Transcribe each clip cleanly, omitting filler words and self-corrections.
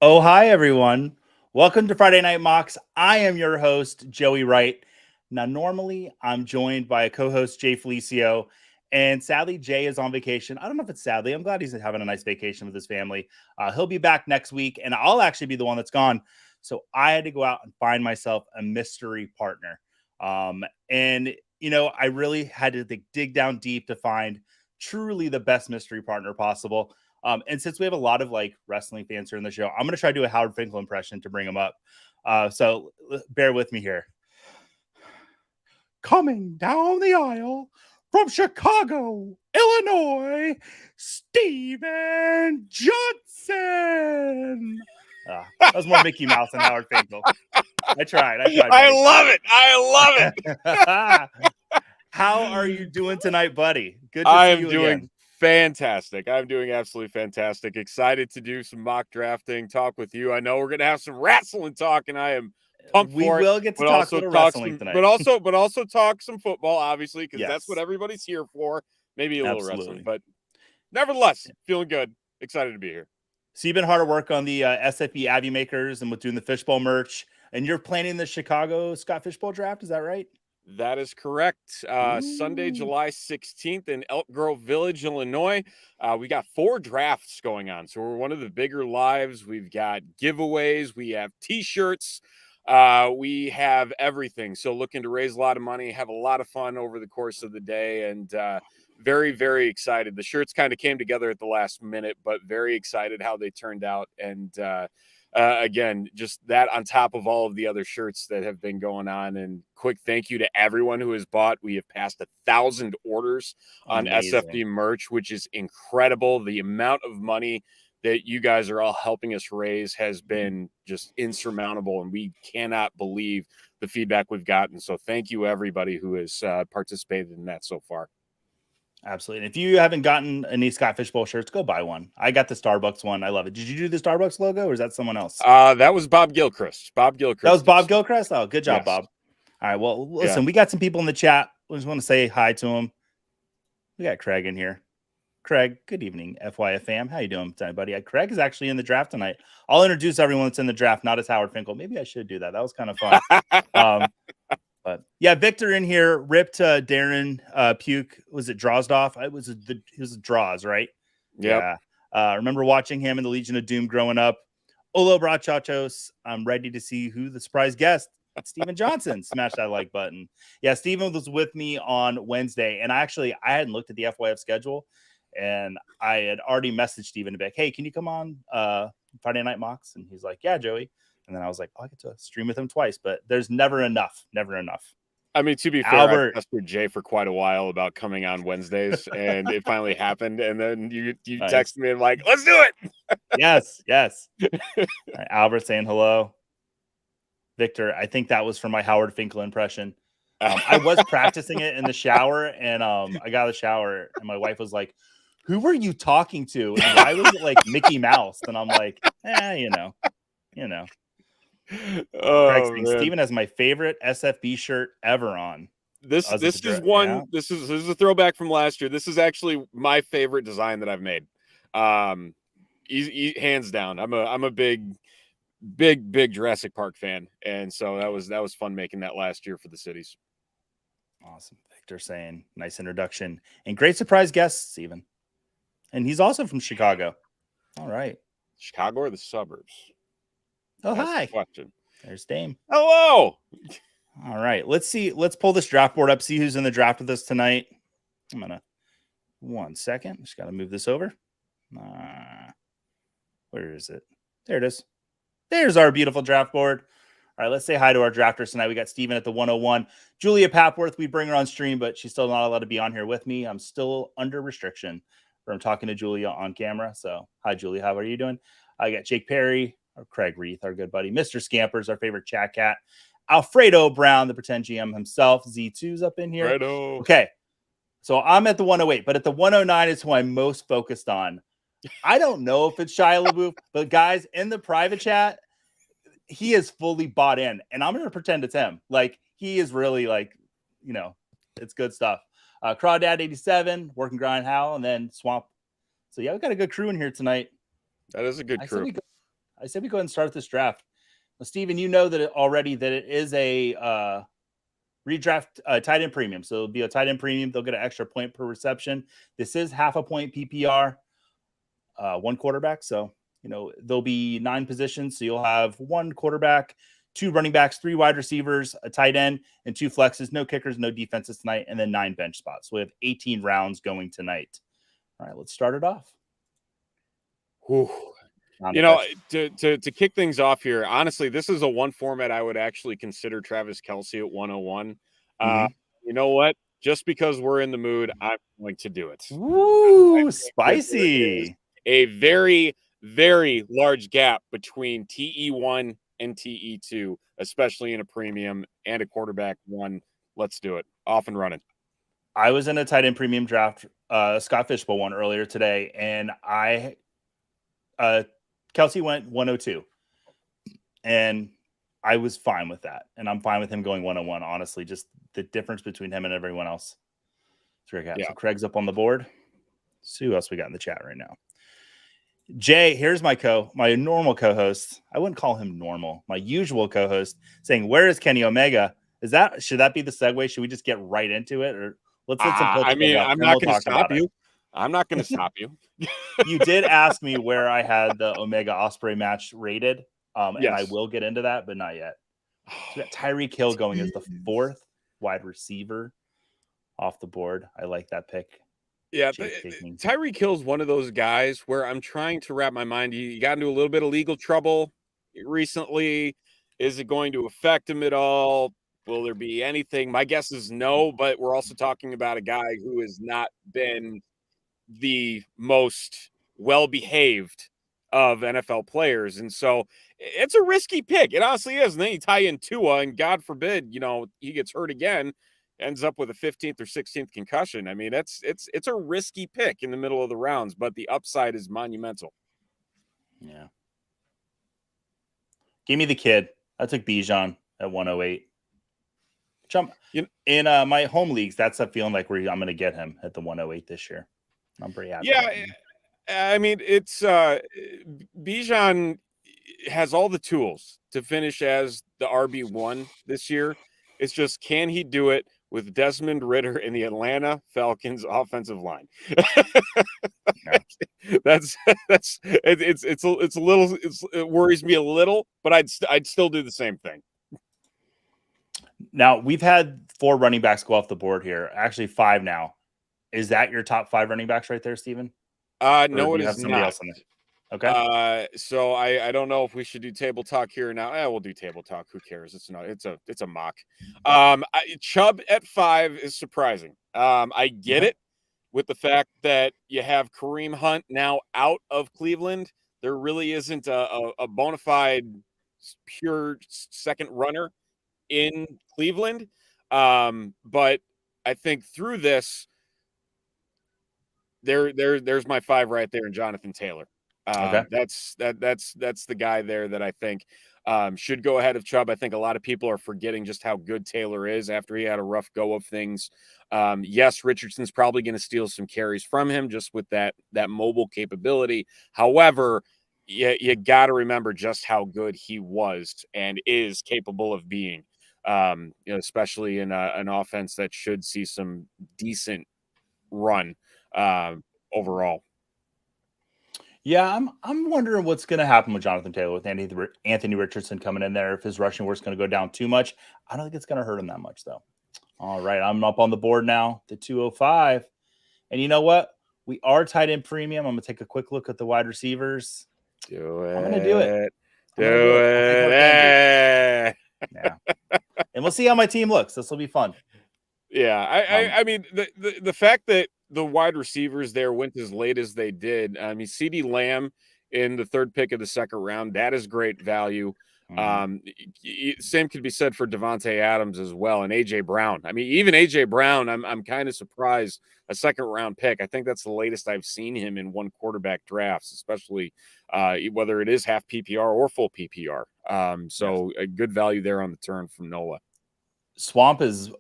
Oh, hi, everyone. Welcome to Friday Night Mocks. I am your host, Joey Wright. Now, normally I'm joined by a co host, Jay Felicio. And sadly, Jay is on vacation. I don't know if it's sadly. I'm glad he's having a nice vacation with his family. He'll be back next week, and I'll actually be the one that's gone. So I had to go out and find myself a mystery partner. And I really had to dig down deep to find truly the best mystery partner possible. And since we have a lot of like wrestling fans here in the show, I'm going to try to do a Howard Finkel impression to bring him up. So bear with me here. Coming down the aisle from Chicago, Illinois, Steven Johnson. That was more Mickey Mouse than Howard Finkel. I tried. I love it. I love it. How are you doing tonight, buddy? Good to see you again. Fantastic. I'm doing absolutely fantastic. Excited to do some mock drafting, talk with you. I know we're going to have some wrestling talk, and I am pumped for it. We will get to talk a little wrestling tonight. But also talk some football, obviously, because that's what everybody's here for. Maybe a little wrestling. But nevertheless, feeling good. Excited to be here. So you've been hard at work on the SFB Abby Makers and with doing the fishbowl merch, and you're planning the Chicago Scott Fishbowl draft. Is that right? That is correct. Sunday, July 16th in Elk Grove Village, Illinois. We got 4 drafts going on. So we're one of the bigger lives. We've got giveaways. We have T-shirts. We have everything. So looking to raise a lot of money, have a lot of fun over the course of the day, and very, very excited. The shirts kind of came together at the last minute, but very excited how they turned out. And again, just that on top of all of the other shirts that have been going on. And quick thank you to everyone who has bought. We have passed 1,000 orders on SFD merch, which is incredible. The amount of money that you guys are all helping us raise has been just insurmountable, and we cannot believe the feedback we've gotten. So thank you, everybody who has participated in that so far. Absolutely. And if you haven't gotten any Scott Fishbowl shirts, go buy one. I got the Starbucks one. I love it. Did you do the Starbucks logo, or is that someone else? That was Bob Gilchrist. That was Bob Gilchrist? Oh, good job, Bob. All right. Well, listen, we got some people in the chat. We just want to say hi to them. We got Craig in here. Craig, good evening, FYF fam. How you doing tonight, buddy? Craig is actually in the draft tonight. I'll introduce everyone that's in the draft, not as Howard Finkel. Maybe I should do that. That was kind of fun. But yeah, Victor in here ripped Darren Puke. Was it Drozdoff? It was Draws, right? Yep. Yeah. Remember watching him in the Legion of Doom growing up. Olo Brachachos. I'm ready to see who the surprise guest. Steven Johnson. Smash that like button. Yeah, Steven was with me on Wednesday, and I hadn't looked at the FYF schedule, and I had already messaged Steven to be like, hey, can you come on Friday Night Mocks? And he's like, yeah, Joey. And then I was like, oh, I get to stream with him twice, but there's never enough. I mean, to be fair, I pestered Jay for quite a while about coming on Wednesdays, and it finally happened. And then you texted me and like, let's do it. Yes. Right, Albert saying hello. Victor, I think that was from my Howard Finkel impression. I was practicing it in the shower, and I got out of the shower, and my wife was like, who were you talking to? And why was it like Mickey Mouse? And I'm like, you know. Oh, Steven has my favorite SFB shirt ever on. This is a throwback from last year. This is actually my favorite design that I've made. Hands down. I'm a big Jurassic Park fan, and so that was fun making that last year for the cities. Awesome. Victor saying nice introduction and great surprise guest, Steven. And he's also from Chicago. All right. Chicago or the suburbs? Oh, that's hi. The question. There's Dame. Hello. All right. Let's see. Let's pull this draft board up, see who's in the draft with us tonight. I'm going to 1 second. Just got to move this over. Where is it? There it is. There's our beautiful draft board. All right, let's say hi to our drafters tonight. We got Steven at the 101. Julia Papworth, we bring her on stream, but she's still not allowed to be on here with me. I'm still under restriction from talking to Julia on camera. So hi, Julia. How are you doing? I got Jake Perry, or Craig Reith, our good buddy. Mr. Scampers, our favorite chat cat. Alfredo Brown, the pretend GM himself. Z2's up in here. Fredo. Okay, so I'm at the 108, but at the 109 is who I'm most focused on. I don't know if it's Shia LaBeouf, but guys, in the private chat, he is fully bought in, and I'm going to pretend it's him. Like, he is really like, it's good stuff. Crawdad 87, Working Grind Hal, and then Swamp. So yeah, we got a good crew in here tonight. That is a good crew. I say we go ahead and start this draft. Well, Steven, you know that already that it is a redraft tight end premium. So it'll be a tight end premium. They'll get an extra point per reception. This is half a point PPR, one quarterback. So, there'll be 9 positions. So you'll have 1 quarterback, 2 running backs, 3 wide receivers, a tight end, and 2 flexes, no kickers, no defenses tonight, and then 9 bench spots. So we have 18 rounds going tonight. All right, let's start it off. Whew. To kick things off here, honestly, this is a one format I would actually consider Travis Kelce at 101. You know what? Just because we're in the mood, I'm going to do it. Ooh, spicy. A very, very large gap between TE1 and TE2, especially in a premium and a quarterback one. Let's do it. Off and running. I was in a tight end premium draft, Scott Fishbowl one earlier today, and Kelce went 102, and I was fine with that. And I'm fine with him going 101, honestly, just the difference between him and everyone else. So Craig's up on the board. Let's see who else we got in the chat right now. Jay, here's my normal co-host. I wouldn't call him normal. My usual co-host saying, "Where is Kenny Omega?" Should that be the segue? Should we just get right into it, or let's let some? I'm not going to stop you. I'm not going to stop you. You did ask me where I had the Omega Osprey match rated, and I will get into that, but not yet. So we got Tyreek Hill going as the 4th wide receiver off the board. I like that pick. Yeah, Tyreek Hill's one of those guys where I'm trying to wrap my mind. He got into a little bit of legal trouble recently. Is it going to affect him at all? Will there be anything? My guess is no, but we're also talking about a guy who has not been the most well-behaved of NFL players. And so it's a risky pick. It honestly is. And then you tie in Tua, and God forbid, he gets hurt again, ends up with a 15th or 16th concussion. I mean, it's a risky pick in the middle of the rounds, but the upside is monumental. Yeah. Give me the kid. I took Bijan at 108. In my home leagues, that's a feeling like I'm going to get him at the 108 this year. I'm pretty happy. Yeah, I mean, it's Bijan has all the tools to finish as the RB1 this year. It's just, can he do it with Desmond Ridder in the Atlanta Falcons offensive line? It worries me a little, but I'd still do the same thing. Now, we've had 4 running backs go off the board here. Actually, 5 now. Is that your top 5 running backs right there, Steven? No, it is not. Else in there? Okay. So I don't know if we should do table talk here now. We'll do table talk. Who cares? It's a mock. Chubb at 5 is surprising. I get it with the fact that you have Kareem Hunt now out of Cleveland. There really isn't a bona fide pure second runner in Cleveland. But I think through this, there's my 5 right there in Jonathan Taylor. That's the guy there that I think should go ahead of Chubb. I think a lot of people are forgetting just how good Taylor is after he had a rough go of things. Yes, Richardson's probably going to steal some carries from him just with that mobile capability. However, you got to remember just how good he was and is capable of being, especially in an offense that should see some decent run overall. Yeah, I'm wondering what's going to happen with Jonathan Taylor with Anthony Richardson coming in there. If his rushing work's going to go down too much, I don't think it's going to hurt him that much, though. All right, I'm up on the board now, the 205. And you know what? We are tight end premium. I'm going to take a quick look at the wide receivers. Do it. I'm going to do it. Yeah. And we'll see how my team looks. This will be fun. Yeah, I mean, the fact that the wide receivers there went as late as they did. I mean, CeeDee Lamb in the 3rd pick of the 2nd round, that is great value. Same could be said for Devontae Adams as well, and AJ Brown. I mean, even AJ Brown, I'm kind of surprised a 2nd round pick. I think that's the latest I've seen him in one quarterback drafts, especially whether it is half PPR or full PPR. So a good value there on the turn from Nola. Swamp is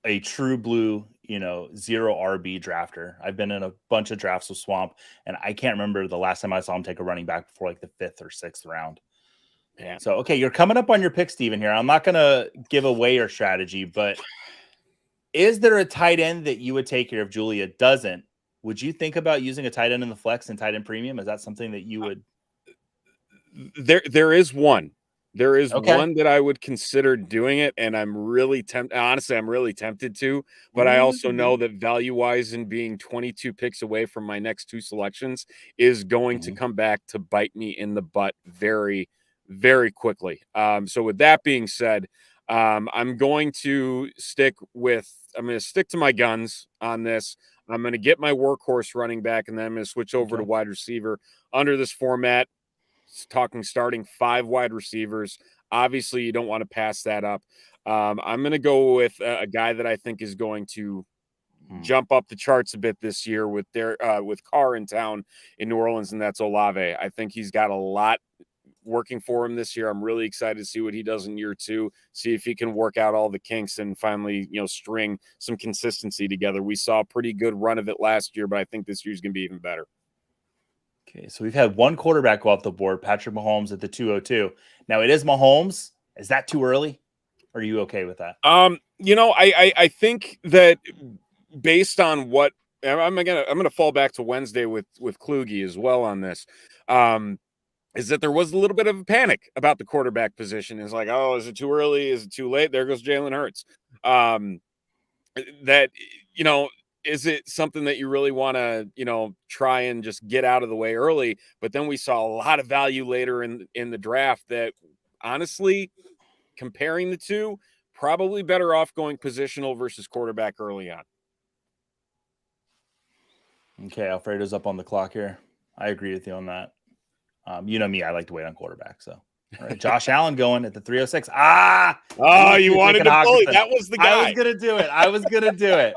a true blue zero RB drafter. I've been in a bunch of drafts with Swamp, and I can't remember the last time I saw him take a running back before like the 5th or 6th round. Man. So, okay, you're coming up on your pick, Steven, here. I'm not going to give away your strategy, but is there a tight end that you would take here if Julia doesn't? Would you think about using a tight end in the flex and tight end premium? Is that something that you would? There is one. There is Okay. one that I would consider doing it, and I'm really tempted. Honestly, I'm really tempted to, but I also know that value-wise and being 22 picks away from my next 2 selections is going to come back to bite me in the butt very, very quickly. So with that being said, I'm going to stick to my guns on this. I'm going to get my workhorse running back, and then I'm going to switch over to wide receiver under this format. Talking starting 5 wide receivers. Obviously, you don't want to pass that up. I'm going to go with a guy that I think is going to jump up the charts a bit this year with Carr in town in New Orleans, and that's Olave. I think he's got a lot working for him this year. I'm really excited to see what he does in year 2, see if he can work out all the kinks and finally, string some consistency together. We saw a pretty good run of it last year, but I think this year's going to be even better. Okay, so we've had one quarterback go off the board, Patrick Mahomes at the 202. Now it is Mahomes. Is that too early? Or are you okay with that? I think that based on what I'm gonna fall back to Wednesday with Kluge as well on this. Is that there was a little bit of a panic about the quarterback position. It's like, oh, is it too early? Is it too late? There goes Jalen Hurts. Is it something that you really want to, try and just get out of the way early? But then we saw a lot of value later in the draft that honestly, comparing the two, probably better off going positional versus quarterback early on. Okay, Alfredo's up on the clock here. I agree with you on that. You know me, I like to wait on quarterback. So, all right, Josh Allen going at the 306. You wanted to bully. That was the guy. I was going to do it.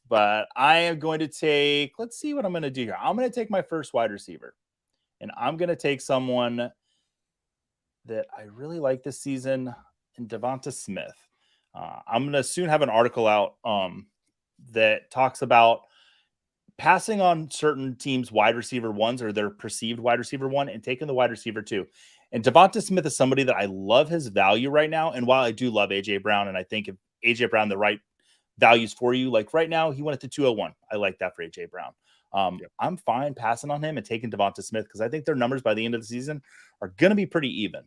But I am going to take, let's see what I'm going to do here. I'm going to take my first wide receiver. And I'm going to take someone that I really like this season in Devonta Smith. I'm going to soon have an article out that talks about passing on certain teams' wide receiver 1s or their perceived wide receiver 1 and taking the wide receiver 2. And Devonta Smith is somebody that I love his value right now. And while I do love A.J. Brown, and I think if A.J. Brown, the right values for you, like right now, he went at the 201. I like that for A.J. Brown. I'm fine passing on him and taking Devonta Smith because I think their numbers by the end of the season are going to be pretty even.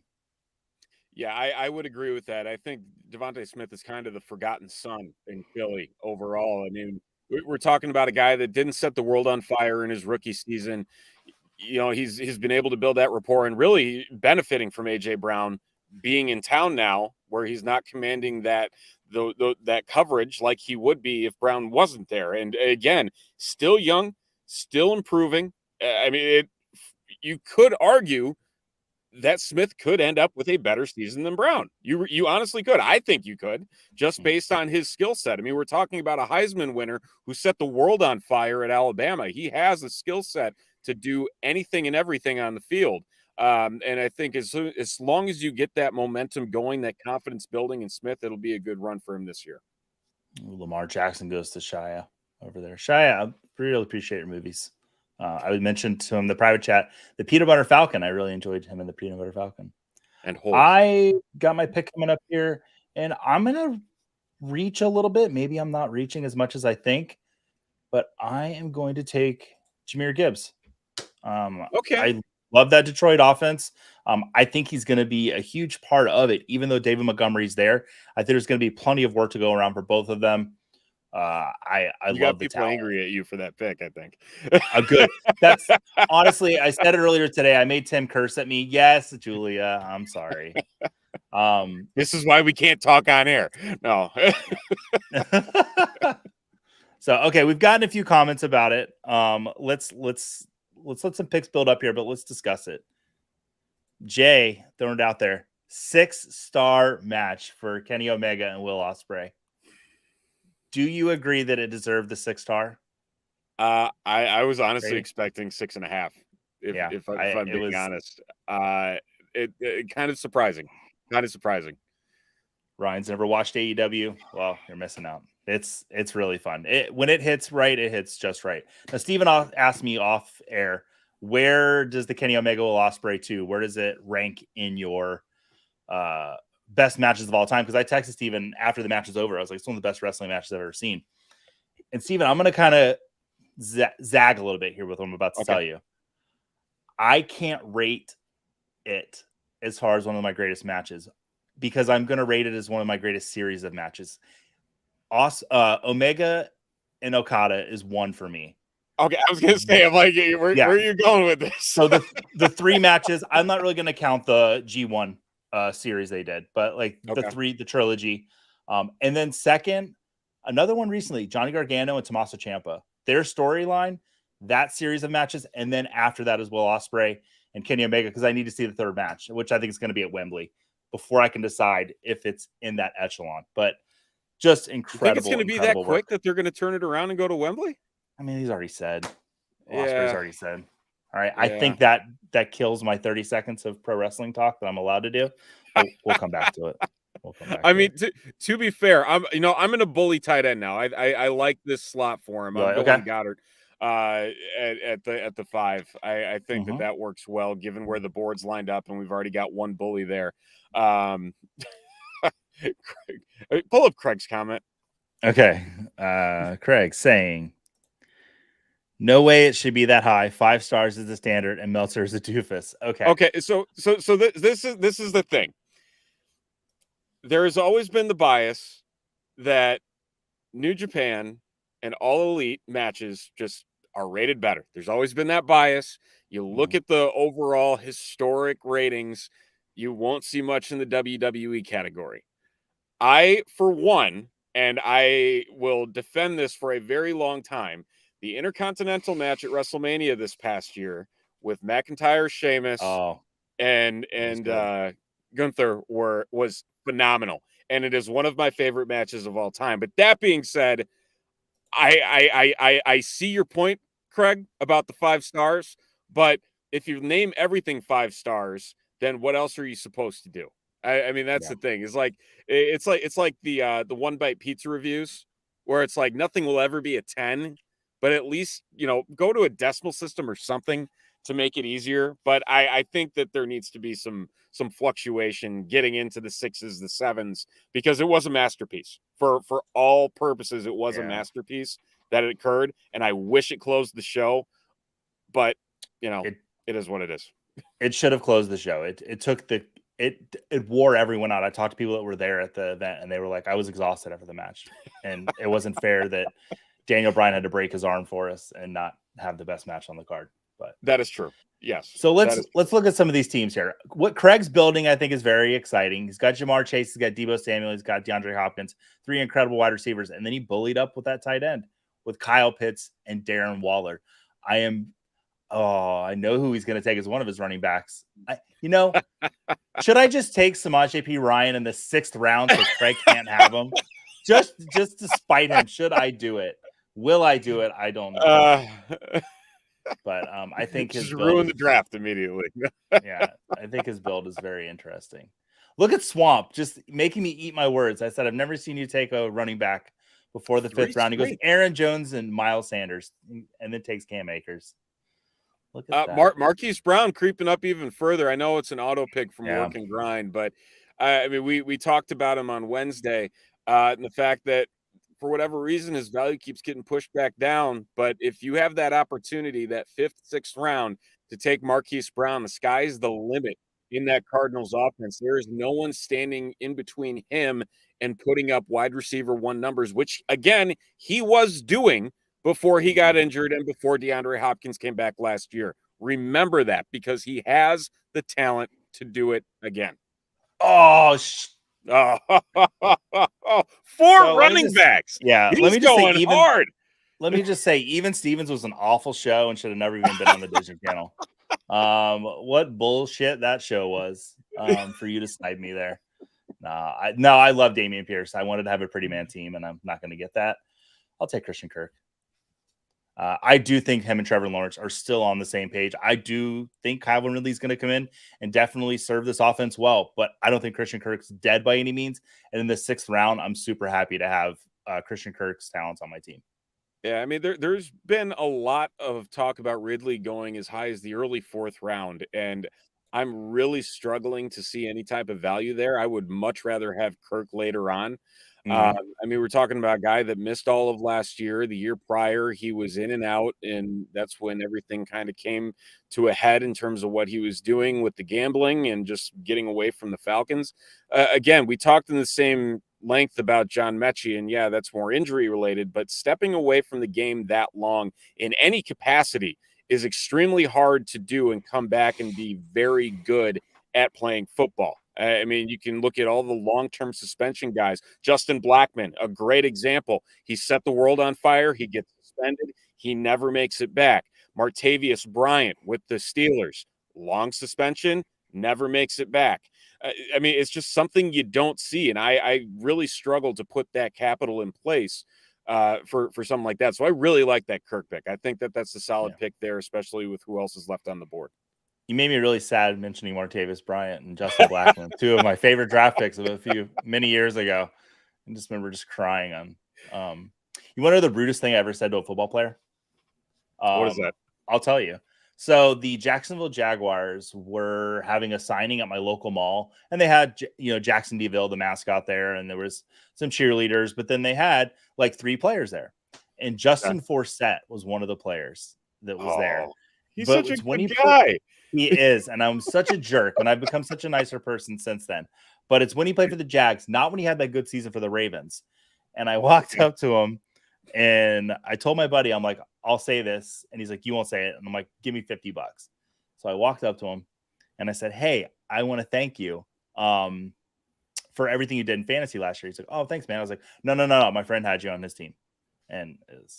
Yeah, I would agree with that. I think Devonta Smith is kind of the forgotten son in Philly overall. I mean, we're talking about a guy that didn't set the world on fire in his rookie season. He's been able to build that rapport and really benefiting from A.J. Brown being in town now, where he's not commanding that coverage like he would be if Brown wasn't there. And again, still young, still improving. You could argue that Smith could end up with a better season than Brown. You honestly could. I think you could, just based on his skill set. I mean, we're talking about a Heisman winner who set the world on fire at Alabama. He has a skill set to do anything and everything on the field. And I think as long as you get that momentum going, that confidence building in Smith, it'll be a good run for him this year. Lamar Jackson goes to Shia over there. Shia, I really appreciate your movies. I would mention to him the private chat, the Peanut Butter Falcon. I really enjoyed him in the Peanut Butter Falcon. And I got my pick coming up here, and I'm going to reach a little bit. Maybe I'm not reaching as much as I think, but I am going to take Jahmyr Gibbs. Okay. I love that Detroit offense. I think he's going to be a huge part of it, even though David Montgomery's there. I think there's going to be plenty of work to go around for both of them. I love the talent. Angry at you for that pick, I think. Good. That's honestly, I said it earlier today. I made Tim curse at me. Yes, Julia, I'm sorry. This is why we can't talk on air. No. So, okay, we've gotten a few comments about it. Let's let some picks build up here, but let's discuss it. Jay throwing it out there. 6-star match for Kenny Omega and Will Ospreay. Do you agree that it deserved the 6-star? I was honestly expecting 6.5. If I'm being honest, it kind of surprising. Ryan's never watched AEW. Well, you're missing out. It's really fun. When it hits right, it hits just right. Now, Steven asked me off air, where does the Kenny Omega Will Ospreay 2, where does it rank in your best matches of all time? Because I texted Steven after the match was over. I was like, it's one of the best wrestling matches I've ever seen. And Steven, I'm going to kind of zag a little bit here with what I'm about to tell you. I can't rate it as far as one of my greatest matches because I'm going to rate it as one of my greatest series of matches. Omega and Okada is one for me. Okay, I was gonna say, I'm like, where are you going with this? So the three matches, I'm not really gonna count the G1 series they did, but like the trilogy. And then second, another one recently, Johnny Gargano and Tommaso Ciampa. Their storyline, that series of matches, and then after that as well, Ospreay and Kenny Omega, because I need to see the third match, which I think is going to be at Wembley, before I can decide if it's in that echelon. But just incredible. You think it's going to be that quick that they're going to turn it around and go to Wembley? I mean, he's already said. Ospreay's already said. All right. Yeah. I think that kills my 30 seconds of pro wrestling talk that I'm allowed to do. We'll come back to it. I mean, to be fair, I'm in a bully tight end now. I like this slot for him. I'm going Goddard at the 5. I think that works well given where the board's lined up, and we've already got one bully there. Pull up Craig's comment. Okay. Craig saying, no way it should be that high. 5 stars is the standard, and Meltzer is a doofus. Okay. So this is the thing. There has always been the bias that New Japan and All Elite matches just are rated better. There's always been that bias. You look at the overall historic ratings, you won't see much in the WWE category. I, for one, and I will defend this for a very long time, the Intercontinental match at WrestleMania this past year with McIntyre, Sheamus, and Gunther was phenomenal, and it is one of my favorite matches of all time. But that being said, I see your point, Craig, about the 5 stars. But if you name everything 5 stars, then what else are you supposed to do? I mean, that's the thing. It's like the One Bite Pizza reviews, where it's like nothing will ever be a 10, but at least go to a decimal system or something to make it easier. But I think that there needs to be some fluctuation getting into the 6s, the 7s, because it was a masterpiece. For all purposes, it was a masterpiece that it occurred, and I wish it closed the show, but it is what it is. It should have closed the show. It wore everyone out. I talked to people that were there at the event, and they were like, I was exhausted after the match, and it wasn't fair that Daniel Bryan had to break his arm for us and not have the best match on the card. But that is true. Yes. So let's look at some of these teams here. What Craig's building, I think, is very exciting. He's got Jamar Chase, he's got Deebo Samuel, he's got DeAndre Hopkins, 3 incredible wide receivers, and then he bullied up with that tight end with Kyle Pitts and Darren Waller. I know who he's going to take as one of his running backs. Should I just take Samaje P. Ryan in the 6th round so Craig can't have him? Just to spite him. Should I do it? Will I do it? I don't know. But I think his build ruin the draft immediately. Yeah, I think his build is very interesting. Look at Swamp, just making me eat my words. I said, I've never seen you take a running back before the 5th round. He goes Aaron Jones and Miles Sanders, and then takes Cam Akers. Look at that. Marquise Brown creeping up even further. I know it's an auto pick from Work and Grind, but I mean, we talked about him on Wednesday, and the fact that for whatever reason, his value keeps getting pushed back down. But if you have that opportunity, that 5th, 6th round to take Marquise Brown, the sky's the limit in that Cardinals offense. There is no one standing in between him and putting up wide receiver 1 numbers, which, again, he was doing before he got injured and before DeAndre Hopkins came back last year. Remember that, because he has the talent to do it again. Four running backs. Yeah, he's going hard. Let me just say, Even Stevens was an awful show and should have never even been on the Disney Channel. What bullshit that show was for you to snipe me there. I love Damian Pierce. I wanted to have a pretty man team, and I'm not going to get that. I'll take Christian Kirk. I do think him and Trevor Lawrence are still on the same page. I do think Kyler Ridley's going to come in and definitely serve this offense well, but I don't think Christian Kirk's dead by any means. And in the 6th round, I'm super happy to have Christian Kirk's talents on my team. Yeah, I mean, there's been a lot of talk about Ridley going as high as the early 4th round, and I'm really struggling to see any type of value there. I would much rather have Kirk later on. I mean, we're talking about a guy that missed all of last year. The year prior, he was in and out, and that's when everything kind of came to a head in terms of what he was doing with the gambling and just getting away from the Falcons. Again, we talked in the same length about John Mechie, and yeah, that's more injury related, but stepping away from the game that long in any capacity is extremely hard to do and come back and be very good at playing football. I mean, you can look at all the long-term suspension guys. Justin Blackmon, a great example. He set the world on fire. He gets suspended. He never makes it back. Martavius Bryant with the Steelers, long suspension, never makes it back. I mean, it's just something you don't see, and I really struggle to put that capital in place for something like that. So I really like that Kirk pick. I think that's a solid pick there, especially with who else is left on the board. You made me really sad mentioning Martavis Bryant and Justin Blackmon, two of my favorite draft picks of many years ago. I just remember just crying on. You want to know the rudest thing I ever said to a football player? What is that? I'll tell you. So the Jacksonville Jaguars were having a signing at my local mall, and they had, Jackson DeVille, the mascot there, and there was some cheerleaders, but then they had like 3 players there, and Justin Forsett was one of the players that was there. He's such a good guy. He is, and I'm such a jerk, and I've become such a nicer person since then. But it's when he played for the Jags, not when he had that good season for the Ravens. And I walked up to him, and I told my buddy, I'm like, I'll say this. And he's like, you won't say it. And I'm like, give me $50. So I walked up to him, and I said, hey, I want to thank you for everything you did in fantasy last year. He's like, oh, thanks, man. I was like, no. My friend had you on his team. And it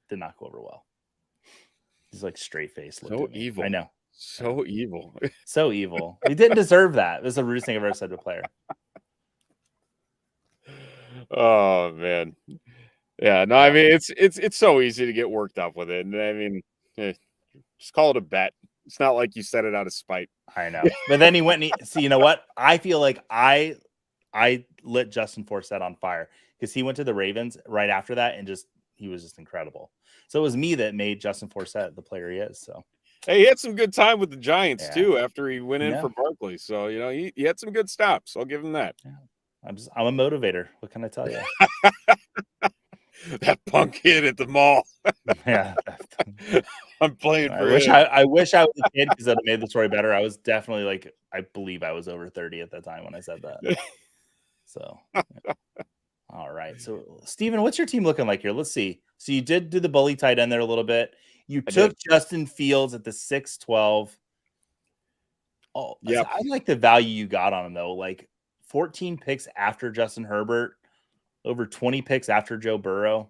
did not go over well. He's like straight face. So evil. I know. So evil. So evil. He didn't deserve that. It was the rudest thing I've ever said to a player. Oh, man. Yeah, no, I mean, it's so easy to get worked up with it. And I mean, just call it a bet. It's not like you said it out of spite. I know. But then he went and see, you know what? I feel like I lit Justin Forsett on fire because he went to the Ravens right after that, and he was just incredible. So it was me that made Justin Forsett the player he is. So hey, he had some good time with the Giants too after he went in for Barkley. So he had some good stops. I'll give him that. Yeah. I'm a motivator. What can I tell you? That punk kid at the mall. Yeah, I'm playing for I wish I was a kid because that made the story better. I was definitely I believe I was over 30 at that time when I said that. So, all right. So, Steven, what's your team looking like here? Let's see. So you did do the bully tight end there a little bit. You took Justin Fields at the 6-12. Oh, yeah. I like the value you got on him though. Like 14 picks after Justin Herbert, over 20 picks after Joe Burrow.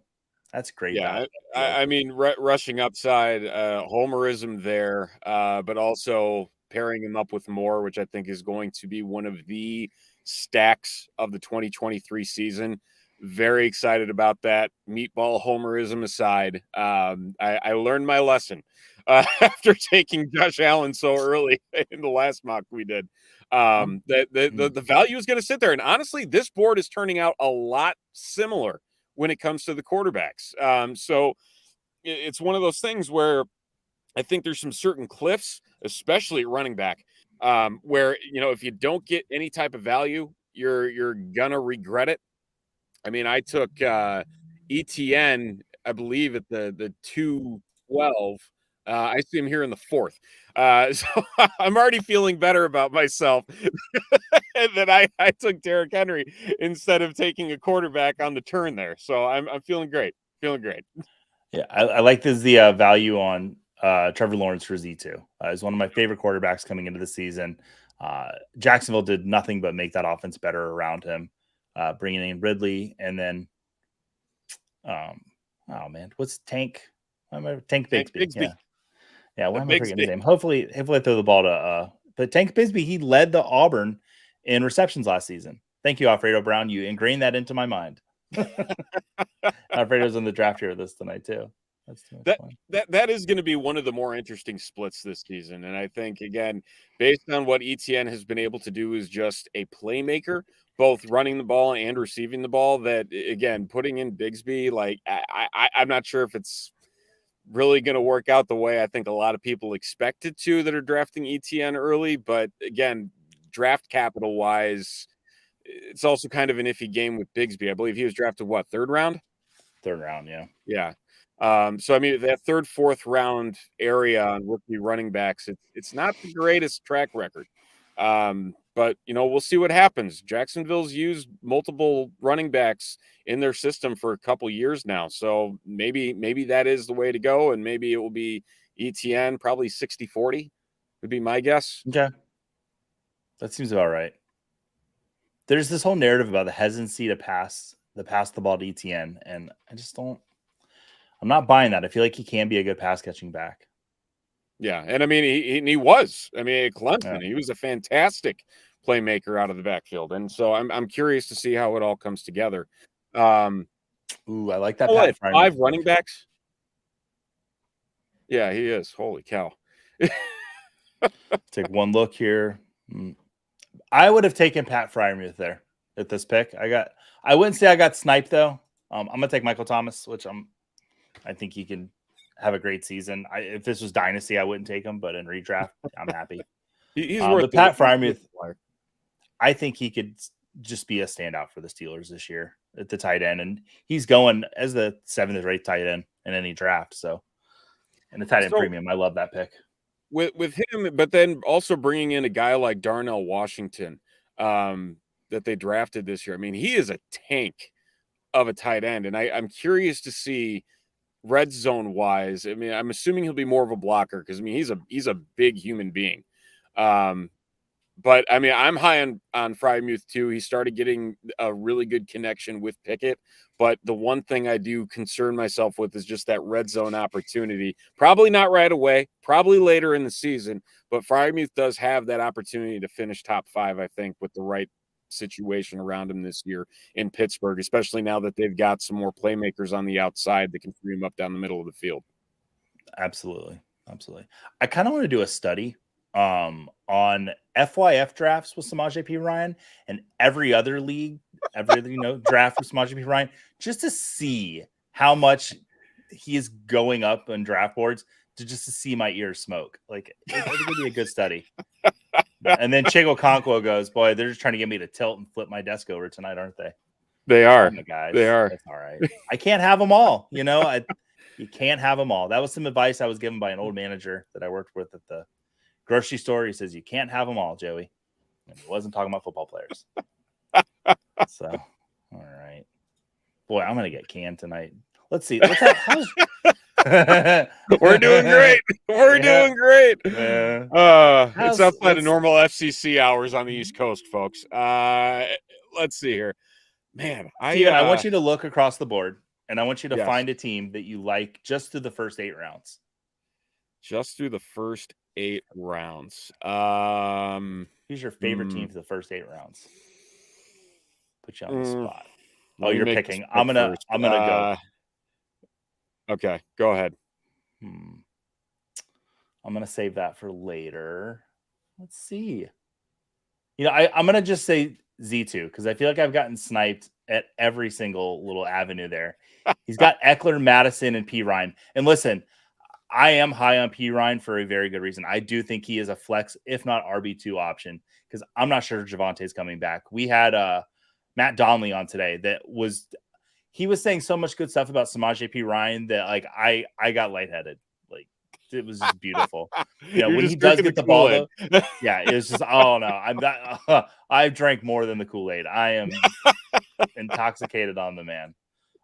That's great. Yeah, I mean, rushing upside, homerism there, but also pairing him up with Moore, which I think is going to be one of the stacks of the 2023 season. Very excited about that. Meatball homerism aside, I learned my lesson after taking Josh Allen so early in the last mock we did. That the value is going to sit there. And honestly, this board is turning out a lot similar when it comes to the quarterbacks. So it's one of those things where I think there's some certain cliffs, especially at running back, where, if you don't get any type of value, you're gonna regret it. I mean, I took ETN, I believe, at the 212. I see him here in the 4th. So I'm already feeling better about myself that I took Derrick Henry instead of taking a quarterback on the turn there. So I'm feeling great. Yeah, I like the value on Trevor Lawrence for Z2. He's one of my favorite quarterbacks coming into the season. Jacksonville did nothing but make that offense better around him, bringing in Ridley, and then, oh man, what's Tank? Tank Bigsby. Yeah, why am I forgetting his name? Hopefully I throw the ball to but Tank Bigsby, he led the Auburn in receptions last season. Thank you, Alfredo Brown. You ingrained that into my mind. Alfredo's in the draft here with us tonight too. That's too much That fun. that is going to be one of the more interesting splits this season. And I think, again, based on what ETN has been able to do is just a playmaker, both running the ball and receiving the ball, that, again, putting in Bigsby, like, I'm not sure if it's really going to work out the way I think a lot of people expect it to that are drafting ETN early. But, again, draft capital wise, it's also kind of an iffy game with Bigsby. I believe he was drafted, what, third round? Third round, yeah. Yeah. So I mean, that third, fourth round area on rookie running backs, it's not the greatest track record. But we'll see what happens. Jacksonville's used multiple running backs in their system for a couple years now. So maybe that is the way to go, and maybe it will be ETN, probably 60-40 would be my guess. Okay. That seems about right. There's this whole narrative about the hesitancy to pass the ball to ETN, and I'm not buying that. I feel like he can be a good pass catching back. Yeah, and I mean he was. I mean, at Clemson, he was a fantastic playmaker out of the backfield, and so I'm curious to see how it all comes together. Ooh, I like that. Pat 5 running backs. Yeah, he is. Holy cow! Take one look here. I would have taken Pat Fryermuth there at this pick. I wouldn't say I got sniped though. I'm gonna take Michael Thomas, which I think he can have a great season. If this was Dynasty, I wouldn't take him, but in redraft, I'm happy. He's worth but Pat Fryermuth, I think he could just be a standout for the Steelers this year at the tight end, and he's going as the 7th or 8th tight end in any draft. So, and the tight end premium, I love that pick. With him, but then also bringing in a guy like Darnell Washington that they drafted this year. I mean, he is a tank of a tight end, and I'm curious to see red zone wise. I mean, I'm assuming he'll be more of a blocker because I mean he's a big human being. But I mean, I'm high on Fryermuth too. He started getting a really good connection with Pickett. But the one thing I do concern myself with is just that red zone opportunity. Probably not right away, probably later in the season. But Fryermuth does have that opportunity to finish top 5, I think, with the right situation around him this year in Pittsburgh, especially now that they've got some more playmakers on the outside that can free him up down the middle of the field. Absolutely. I kind of want to do a study on FYF drafts with Samaje Perine and every other league, draft with Samaje Perine, just to see how much he is going up on draft boards, to see my ears smoke. Like, it would be a good study. And then Chigo Conquo goes, boy, they're just trying to get me to tilt and flip my desk over tonight, aren't they? They are, guys. They are. That's all right. I can't have them all. You can't have them all. That was some advice I was given by an old manager that I worked with at the grocery store. He says, you can't have them all, Joey. And he wasn't talking about football players. So, all right. Boy, I'm going to get canned tonight. Let's see. We're doing great. We're doing great. It's outside of normal FCC hours on the East Coast, folks. Let's see here. Man, Steven, I want you to look across the board, and I want you to find a team that you like just through the first 8 rounds. Just through the first 8 rounds. Who's your favorite team for the first 8 rounds? Put you on the spot. Oh, you're picking. I'm gonna go. Okay, go ahead. I'm gonna save that for later. Let's see. I'm gonna just say Z2 because I feel like I've gotten sniped at every single little avenue there. He's got Eckler, Madison, and Perine. And listen, I am high on Perine for a very good reason. I do think he is a flex, if not RB2 option, because I'm not sure Javante's coming back. We had Matt Donnelly on today he was saying so much good stuff about Samaje Perine that like I got lightheaded. Like, it was just beautiful. When he does get the ball though, yeah, it was just, oh no, I've drank more than the Kool-Aid. I am intoxicated on the man.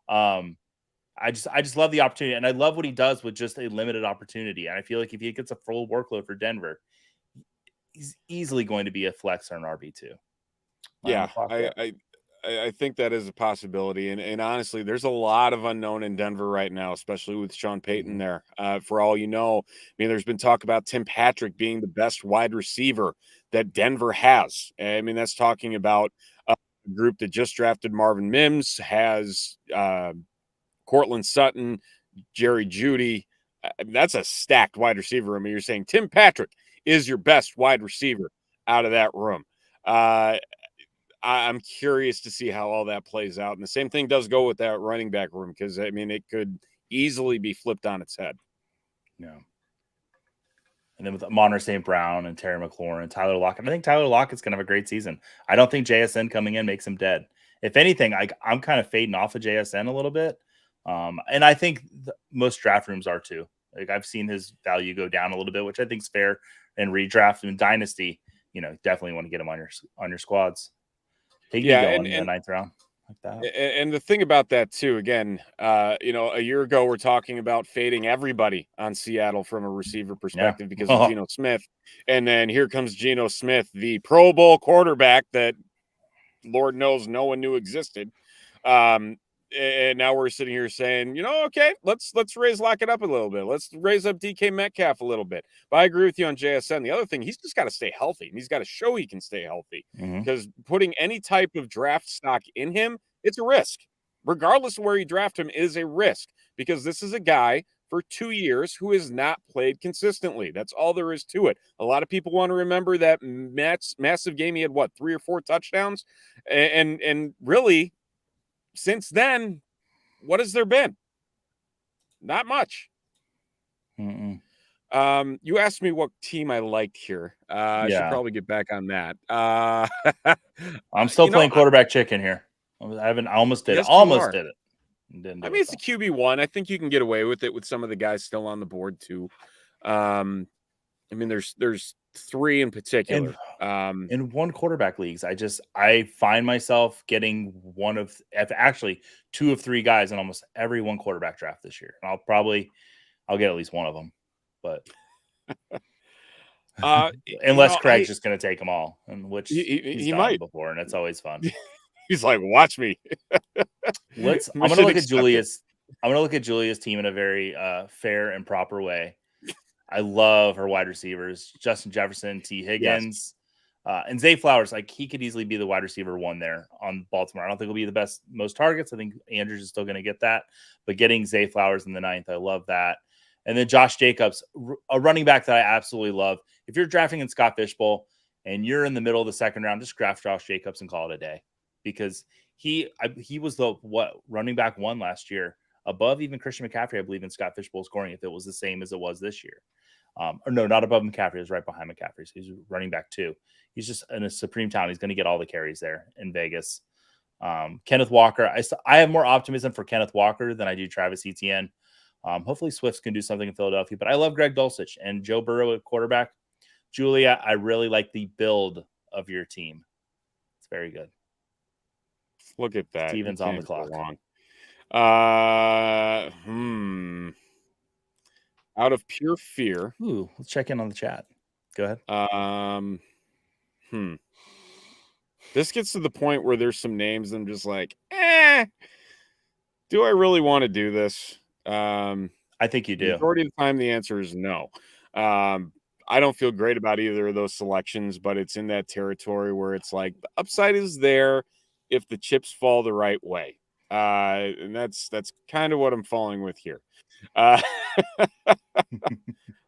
I just love the opportunity, and I love what he does with just a limited opportunity. And I feel like if he gets a full workload for Denver, he's easily going to be a flex or an RB2. Yeah, I think that is a possibility. And honestly, there's a lot of unknown in Denver right now, especially with Sean Payton there. For all you know, I mean, there's been talk about Tim Patrick being the best wide receiver that Denver has. I mean, that's talking about a group that just drafted Marvin Mims, has Cortland Sutton, Jerry Jeudy. That's a stacked wide receiver room. And you're saying Tim Patrick is your best wide receiver out of that room. I'm curious to see how all that plays out. And the same thing does go with that running back room, because, I mean, it could easily be flipped on its head. Yeah. And then with Amon St. Brown and Terry McLaurin and Tyler Lockett, I think Tyler Lockett's going to have a great season. I don't think JSN coming in makes him dead. If anything, I'm kind of fading off of JSN a little bit. And I think most draft rooms are too. Like, I've seen his value go down a little bit, which I think is fair. And redraft and Dynasty, definitely want to get him on your squads. Take me going in the 9th round. Like that. And the thing about that too, again, a year ago we're talking about fading everybody on Seattle from a receiver perspective because of Geno Smith, and then here comes Geno Smith, the Pro Bowl quarterback that Lord knows no one knew existed. And now we're sitting here saying, okay, let's raise Lockett up a little bit. Let's raise up DK Metcalf a little bit. But I agree with you on JSN. The other thing, he's just got to stay healthy, and he's got to show he can stay healthy, because putting any type of draft stock in him, it's a risk. Regardless of where you draft him is a risk, because this is a guy for 2 years who has not played consistently. That's all there is to it. A lot of people want to remember that massive game. He had 3 or 4 touchdowns, and really, since then, what has there been? Not much. You asked me what team I liked here. I should probably get back on that. I'm still playing quarterback chicken here. I almost did it. Almost did it. I mean, it's a QB1. I think you can get away with it with some of the guys still on the board too. I mean, there's 3 in particular. In one quarterback leagues, I find myself getting 2 of 3 guys in almost every one quarterback draft this year. And I'll get at least one of them, but unless Craig's just going to take them all, and which he's done might before, and it's always fun. He's like, watch me. I'm going to look at Julia's. I'm going to look at Julia's team in a very fair and proper way. I love her wide receivers: Justin Jefferson, T. Higgins, and Zay Flowers. Like, he could easily be the wide receiver 1 there on Baltimore. I don't think he'll be the most targets. I think Andrews is still going to get that, but getting Zay Flowers in the 9th, I love that. And then Josh Jacobs, a running back that I absolutely love. If you're drafting in Scott Fishbowl and you're in the middle of the 2nd round, just draft Josh Jacobs and call it a day, because he was the running back 1 last year, above even Christian McCaffrey, I believe, in Scott Fishbowl scoring, if it was the same as it was this year. Or no, not above McCaffrey. It was right behind McCaffrey. So he's running back 2. He's just in a supreme talent. He's going to get all the carries there in Vegas. Kenneth Walker. I have more optimism for Kenneth Walker than I do Travis Etienne. Hopefully Swifts can do something in Philadelphia, but I love Greg Dulcich and Joe Burrow at quarterback. Julia, I really like the build of your team. It's very good. Look at that. Steven's on the clock. Out of pure fear. Ooh, let's check in on the chat. Go ahead. This gets to the point where there's some names I'm just like, do I really want to do this? I think you do. The majority of the time, the answer is no. I don't feel great about either of those selections, but it's in that territory where it's like the upside is there if the chips fall the right way. And that's kind of what I'm falling with here.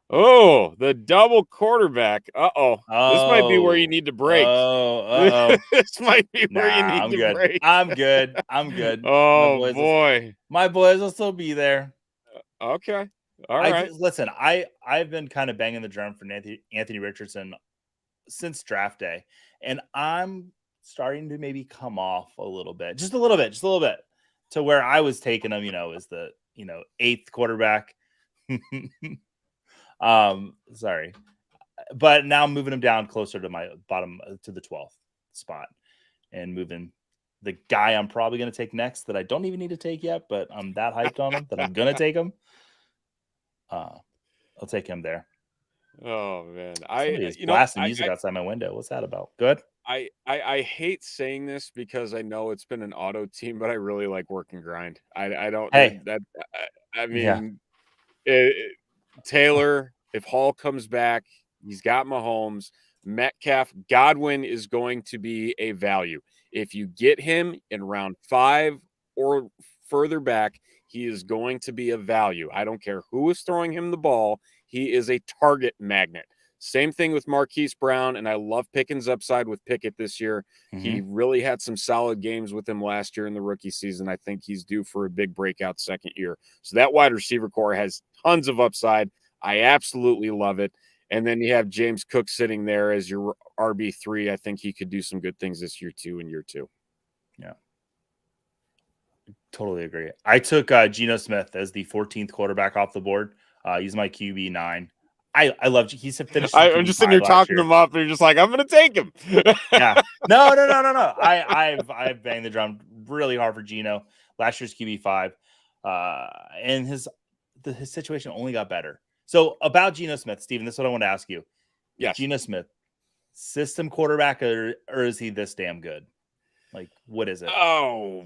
Oh, the double quarterback. Oh, this might be where you need to break. This might be where you need to break. I'm good. Oh, boy. My boys will still be there. Okay. All right. Listen, I've been kind of banging the drum for Anthony Richardson since draft day, and I'm starting to maybe come off a little bit, just a little bit, to where I was taking him, as the 8th quarterback. Sorry, but now I'm moving him down closer to my bottom, to the 12th spot, and moving the guy I'm probably going to take next that I don't even need to take yet, but I'm that hyped on him that I'm going to take him. I'll take him there. Oh man, Somebody's blasting music outside my window. What's that about? Good. I hate saying this because I know it's been an auto team, but I really like work and grind. I don't. Hey, I mean, Taylor, if Hall comes back, he's got Mahomes. Metcalf, Godwin is going to be a value. If you get him in round 5 or further back, he is going to be a value. I don't care who is throwing him the ball. He is a target magnet. Same thing with Marquise Brown, and I love Pickens' upside with Pickett this year. He really had some solid games with him last year in the rookie season. I think he's due for a big breakout second year. So that wide receiver core has tons of upside. I absolutely love it. And then you have James Cook sitting there as your RB3. I think he could do some good things this year too, in year 2. Yeah. Totally agree. I took Geno Smith as the 14th quarterback off the board. He's my QB9. I love. He's finished. I'm just sitting here talking him up, and you're just like, I'm going to take him. Yeah. No. I've banged the drum really hard for Geno. Last year's QB5, and his situation only got better. So about Geno Smith, Steven, this is what I want to ask you. Yes. Geno Smith, system quarterback, or is he this damn good? Like, what is it? Oh,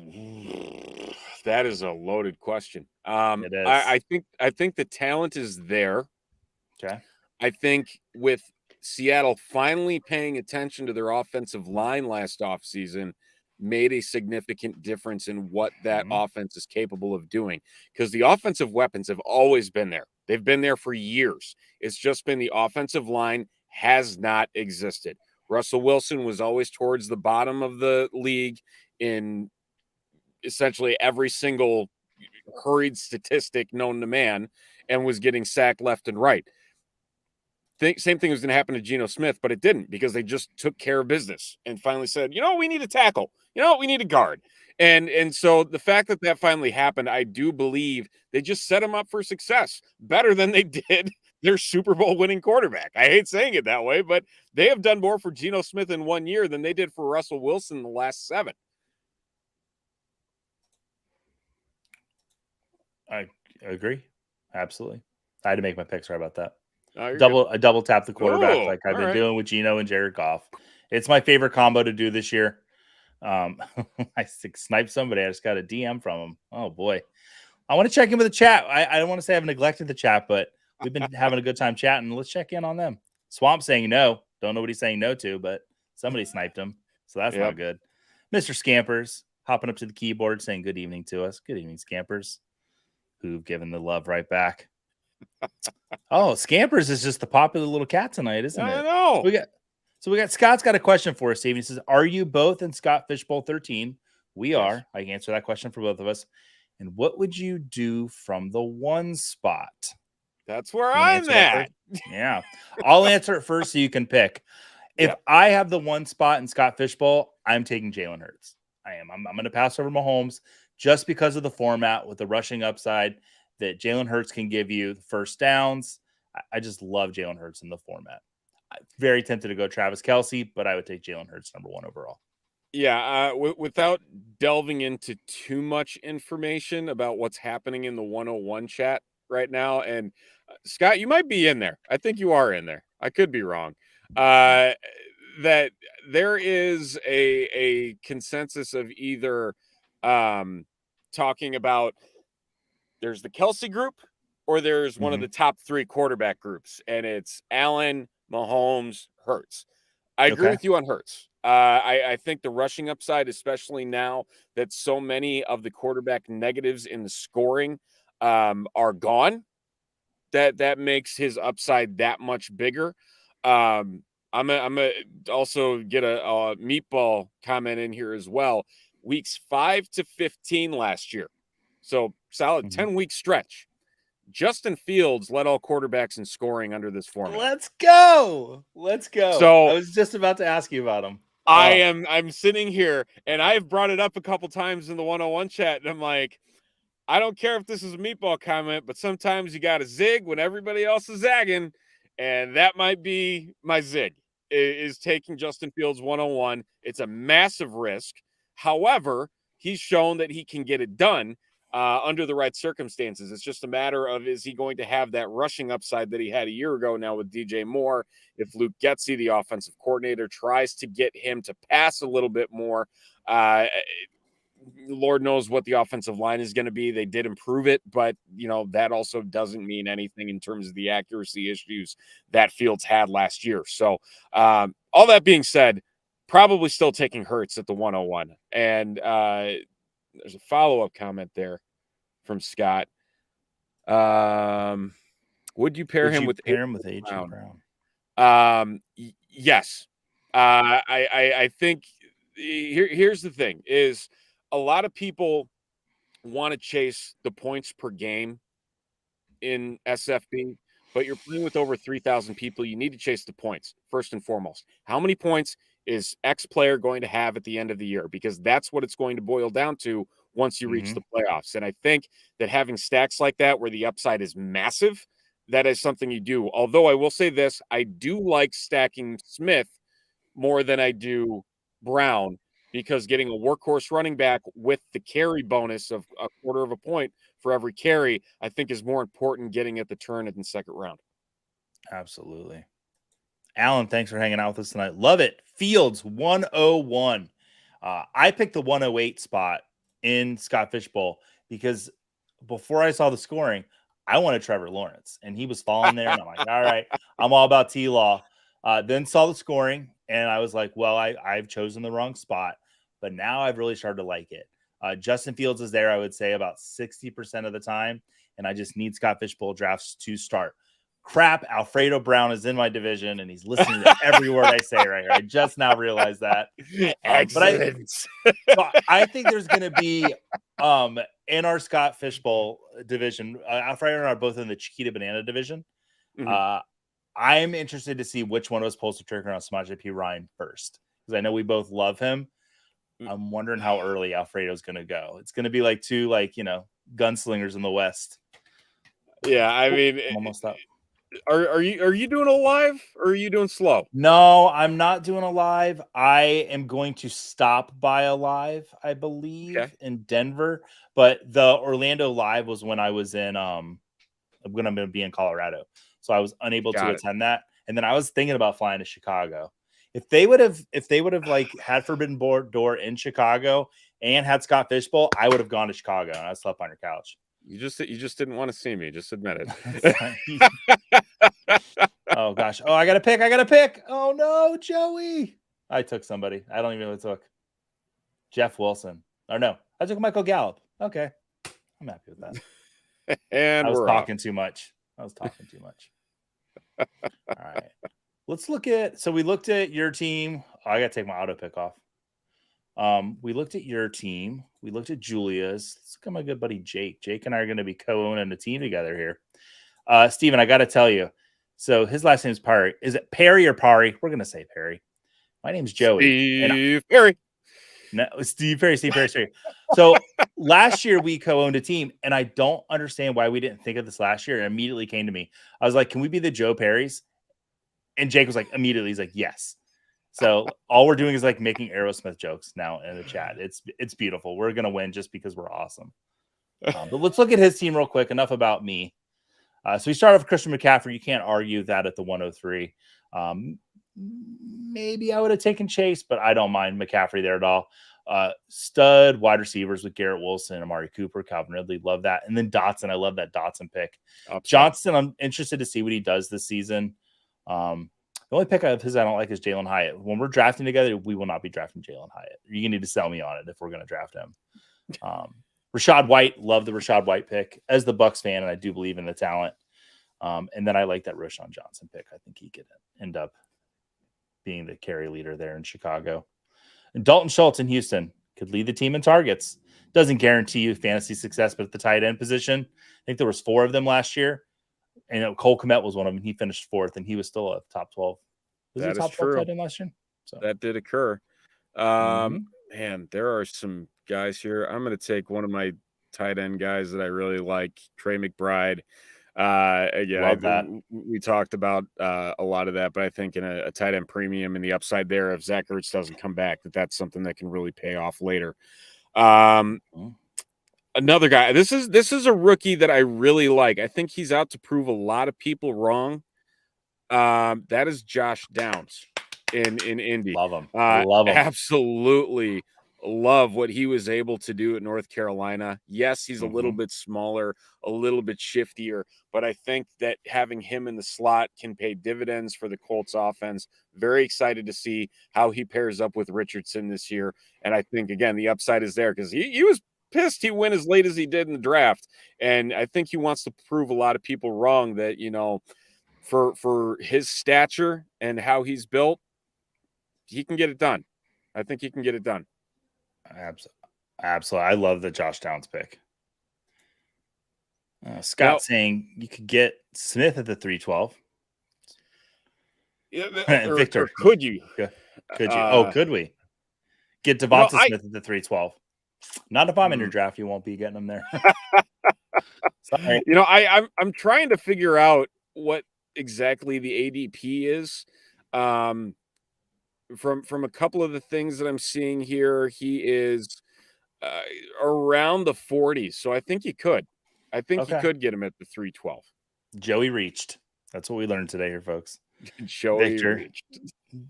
that is a loaded question. It is. I think the talent is there. Okay. I think with Seattle finally paying attention to their offensive line last offseason made a significant difference in what that offense is capable of doing, because the offensive weapons have always been there. They've been there for years. It's just been the offensive line has not existed. Russell Wilson was always towards the bottom of the league in essentially every single hurried statistic known to man and was getting sacked left and right. Same thing was going to happen to Geno Smith, but it didn't, because they just took care of business and finally said, we need a tackle. We need a guard. And so the fact that finally happened, I do believe they just set him up for success better than they did their Super Bowl winning quarterback. I hate saying it that way, but they have done more for Geno Smith in 1 year than they did for Russell Wilson in the last 7. I agree. Absolutely. I had to make my pick. Sorry about that. I double tap the quarterback like I've been doing with Geno and Jared Goff. It's my favorite combo to do this year. I sniped somebody. I just got a DM from him. Oh boy. I want to check in with the chat. I don't want to say I've neglected the chat, but we've been having a good time chatting. Let's check in on them. Swamp saying no. Don't know what he's saying no to, but somebody sniped him. So that's not good. Mr. Scampers hopping up to the keyboard saying good evening to us. Good evening, Scampers, who've given the love right back. Oh, Scampers is just the popular little cat tonight, isn't it? I know. We got Scott's got a question for us, Steve. He says, are you both in Scott Fishbowl 13? We are. I can answer that question for both of us. And what would you do from the 1 spot? That's where I'm at. Yeah. I'll answer it first so you can pick. If I have the 1 spot in Scott Fishbowl, I'm taking Jalen Hurts. I am. I'm going to pass over Mahomes just because of the format with the rushing upside that Jalen Hurts can give you, the first downs. I just love Jalen Hurts in the format. I'm very tempted to go Travis Kelce, but I would take Jalen Hurts number 1 overall. Yeah, without delving into too much information about what's happening in the 101 chat right now, and Scott, you might be in there. I think you are in there. I could be wrong. That there is a consensus of either talking about there's the Kelce group or there's one of the top 3 quarterback groups, and it's Allen, Mahomes, Hurts. I agree with you on Hurts. I think the rushing upside, especially now that so many of the quarterback negatives in the scoring are gone, that makes his upside that much bigger. I'm gonna also get a meatball comment in here as well. Weeks 5 to 15 last year, so solid 10-week stretch. Justin Fields led all quarterbacks in scoring under this format. Let's go. So I was just about to ask you about him. I'm sitting here, and I've brought it up a couple times in the 101 chat, and I'm like, I don't care if this is a meatball comment, but sometimes you got to zig when everybody else is zagging, and that might be my zig, is taking Justin Fields 101. It's a massive risk. However, he's shown that he can get it done under the right circumstances. It's just a matter of, is he going to have that rushing upside that he had a year ago now with DJ Moore? If Luke Getsy, the offensive coordinator, tries to get him to pass a little bit more, Lord knows what the offensive line is going to be. They did improve it, but that also doesn't mean anything in terms of the accuracy issues that Fields had last year. So all that being said, probably still taking Hurts at the 101. And there's a follow-up comment there from Scott. Would you pair him with AJ Brown? Yes. I think here's the thing is a lot of people want to chase the points per game in SFB, but you're playing with over 3,000 people. You need to chase the points first and foremost. How many points is X player going to have at the end of the year? Because that's what it's going to boil down to once you reach the playoffs. And I think that having stacks like that where the upside is massive, that is something you do. Although I will say this, I do like stacking Smith more than I do Brown, because getting a workhorse running back with the carry bonus of a quarter of a point for every carry, I think is more important getting at the turn in the second round. Absolutely. Alan, thanks for hanging out with us tonight. Love it. Fields 101. I picked the 108 spot in Scott Fishbowl because before I saw the scoring, I wanted Trevor Lawrence, and he was falling there. And I'm like, all right, I'm all about T-Law. Then saw the scoring, and I was like, well, I've chosen the wrong spot, but now I've really started to like it. Justin Fields is there, I would say, about 60% of the time, and I just need Scott Fishbowl drafts to start. Crap, Alfredo Brown is in my division, and he's listening to every word I say right here. I just now realized that. Excellent. But I think there's going to be in our Scott Fishbowl division, Alfredo and I are both in the Chiquita Banana division. I'm interested to see which one of us pulls the trigger on Samaje P. Ryan first, because I know we both love him. I'm wondering how early Alfredo's going to go. It's going to be like two, gunslingers in the West. Yeah, I mean, I'm almost up. Are you doing a live or are you doing slow? No, I'm not doing a live. I am going to stop by a live, I believe, in Denver. But the Orlando live was when I was in I'm going to be in Colorado. So I was unable to attend that. And then I was thinking about flying to Chicago. If they would have had Forbidden Door in Chicago and had Scott Fishbowl, I would have gone to Chicago and I slept on your couch. You just didn't want to see me. Just admit it. Oh gosh. Oh, I got to pick. Oh no, Joey. I took somebody. I don't even know who I took. Jeff Wilson. Or no, I took Michael Gallup. Okay. I'm happy with that. And I was talking too much. All right. Let's look at, so we looked at your team. Oh, I got to take my auto pick off. We looked at your team. We looked at Julia's. Let's look at my good buddy Jake. Jake and I are going to be co-owning a team together here. Steven, I got to tell you. So his last name is Perry. Is it Perry or Pari? We're going to say Perry. My name's Joey. Steve Perry. No, Steve Perry. So last year we co-owned a team, and I don't understand why we didn't think of this last year. It immediately came to me. I was like, can we be the Joe Perrys? And Jake was like, immediately, he's like, yes. So all we're doing is like making Aerosmith jokes now in the chat. It's beautiful. We're going to win just because we're awesome. But let's look at his team real quick. Enough about me. So we start off with Christian McCaffrey. You can't argue that at the 103. Maybe I would have taken Chase, but I don't mind McCaffrey there at all. Stud wide receivers with Garrett Wilson, Amari Cooper, Calvin Ridley. Love that. And then Dotson. I love that Dotson pick. Johnson, I'm interested to see what he does this season. The only pick of his I don't like is Jalen Hyatt. When we're drafting together, we will not be drafting Jalen Hyatt. You need to sell me on it if we're going to draft him. Rashad White, love the Rashad White pick as the Bucs fan, and I do believe in the talent. And then I like that Roschon Johnson pick. I think he could end up being the carry leader there in Chicago. And Dalton Schultz in Houston could lead the team in targets. Doesn't guarantee you fantasy success, but at the tight end position, I think there was 4 of them last year. And Cole Kmet was one of them. He finished 4th, and he was still a top 12. Was he top 12 tight end last year? So that did occur. Man, there are some guys here. I'm going to take one of my tight end guys that I really like, Trey McBride. We talked about a lot of that, but I think in a tight end premium and the upside there, if Zach Ertz doesn't come back, that's something that can really pay off later. Another guy. This is a rookie that I really like. I think he's out to prove a lot of people wrong. That is Josh Downs in Indy. Love him. Love him. Absolutely love what he was able to do at North Carolina. Yes, he's a little bit smaller, a little bit shiftier, but I think that having him in the slot can pay dividends for the Colts offense. Very excited to see how he pairs up with Richardson this year. And I think, again, the upside is there because he was pissed he went as late as he did in the draft. And I think he wants to prove a lot of people wrong that, for his stature and how he's built, he can get it done. I think he can get it done. Absolutely. I love the Josh Downs pick. Scott saying you could get Smith at the 312. Yeah, Victor, or could you? Could you? Could we get Devonta Smith at the 312? Not if I'm in your draft. You won't be getting him there. Sorry. I'm trying to figure out what exactly the ADP is. From a couple of the things that I'm seeing here, he is around the 40s. So I think you could. I think you could get him at the 312. Joey reached. That's what we learned today here, folks. Joey reached.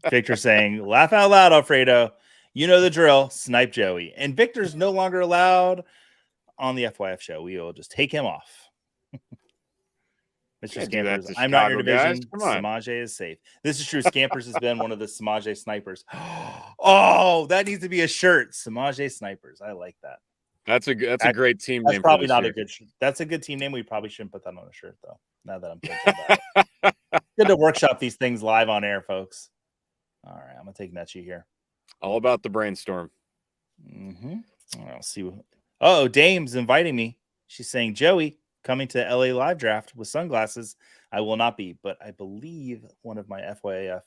Victor saying, laugh out loud, Alfredo. You know the drill. Snipe Joey. And Victor's no longer allowed on the FYF show. We will just take him off. Mr. Scampers, I'm not your division. Samaje is safe. This is true. Scampers has been one of the Samaje snipers. Oh, that needs to be a shirt. Samaje snipers. I like that. That's a great team name. That's probably not a good. That's a good team name. We probably shouldn't put that on a shirt though. Now that I'm thinking about it, good to workshop these things live on air, folks. All right, I'm gonna take Mechie here. All about the brainstorm. I'll see. Oh, Dame's inviting me. She's saying, Joey, coming to LA live draft with sunglasses. I will not be, but I believe one of my FYF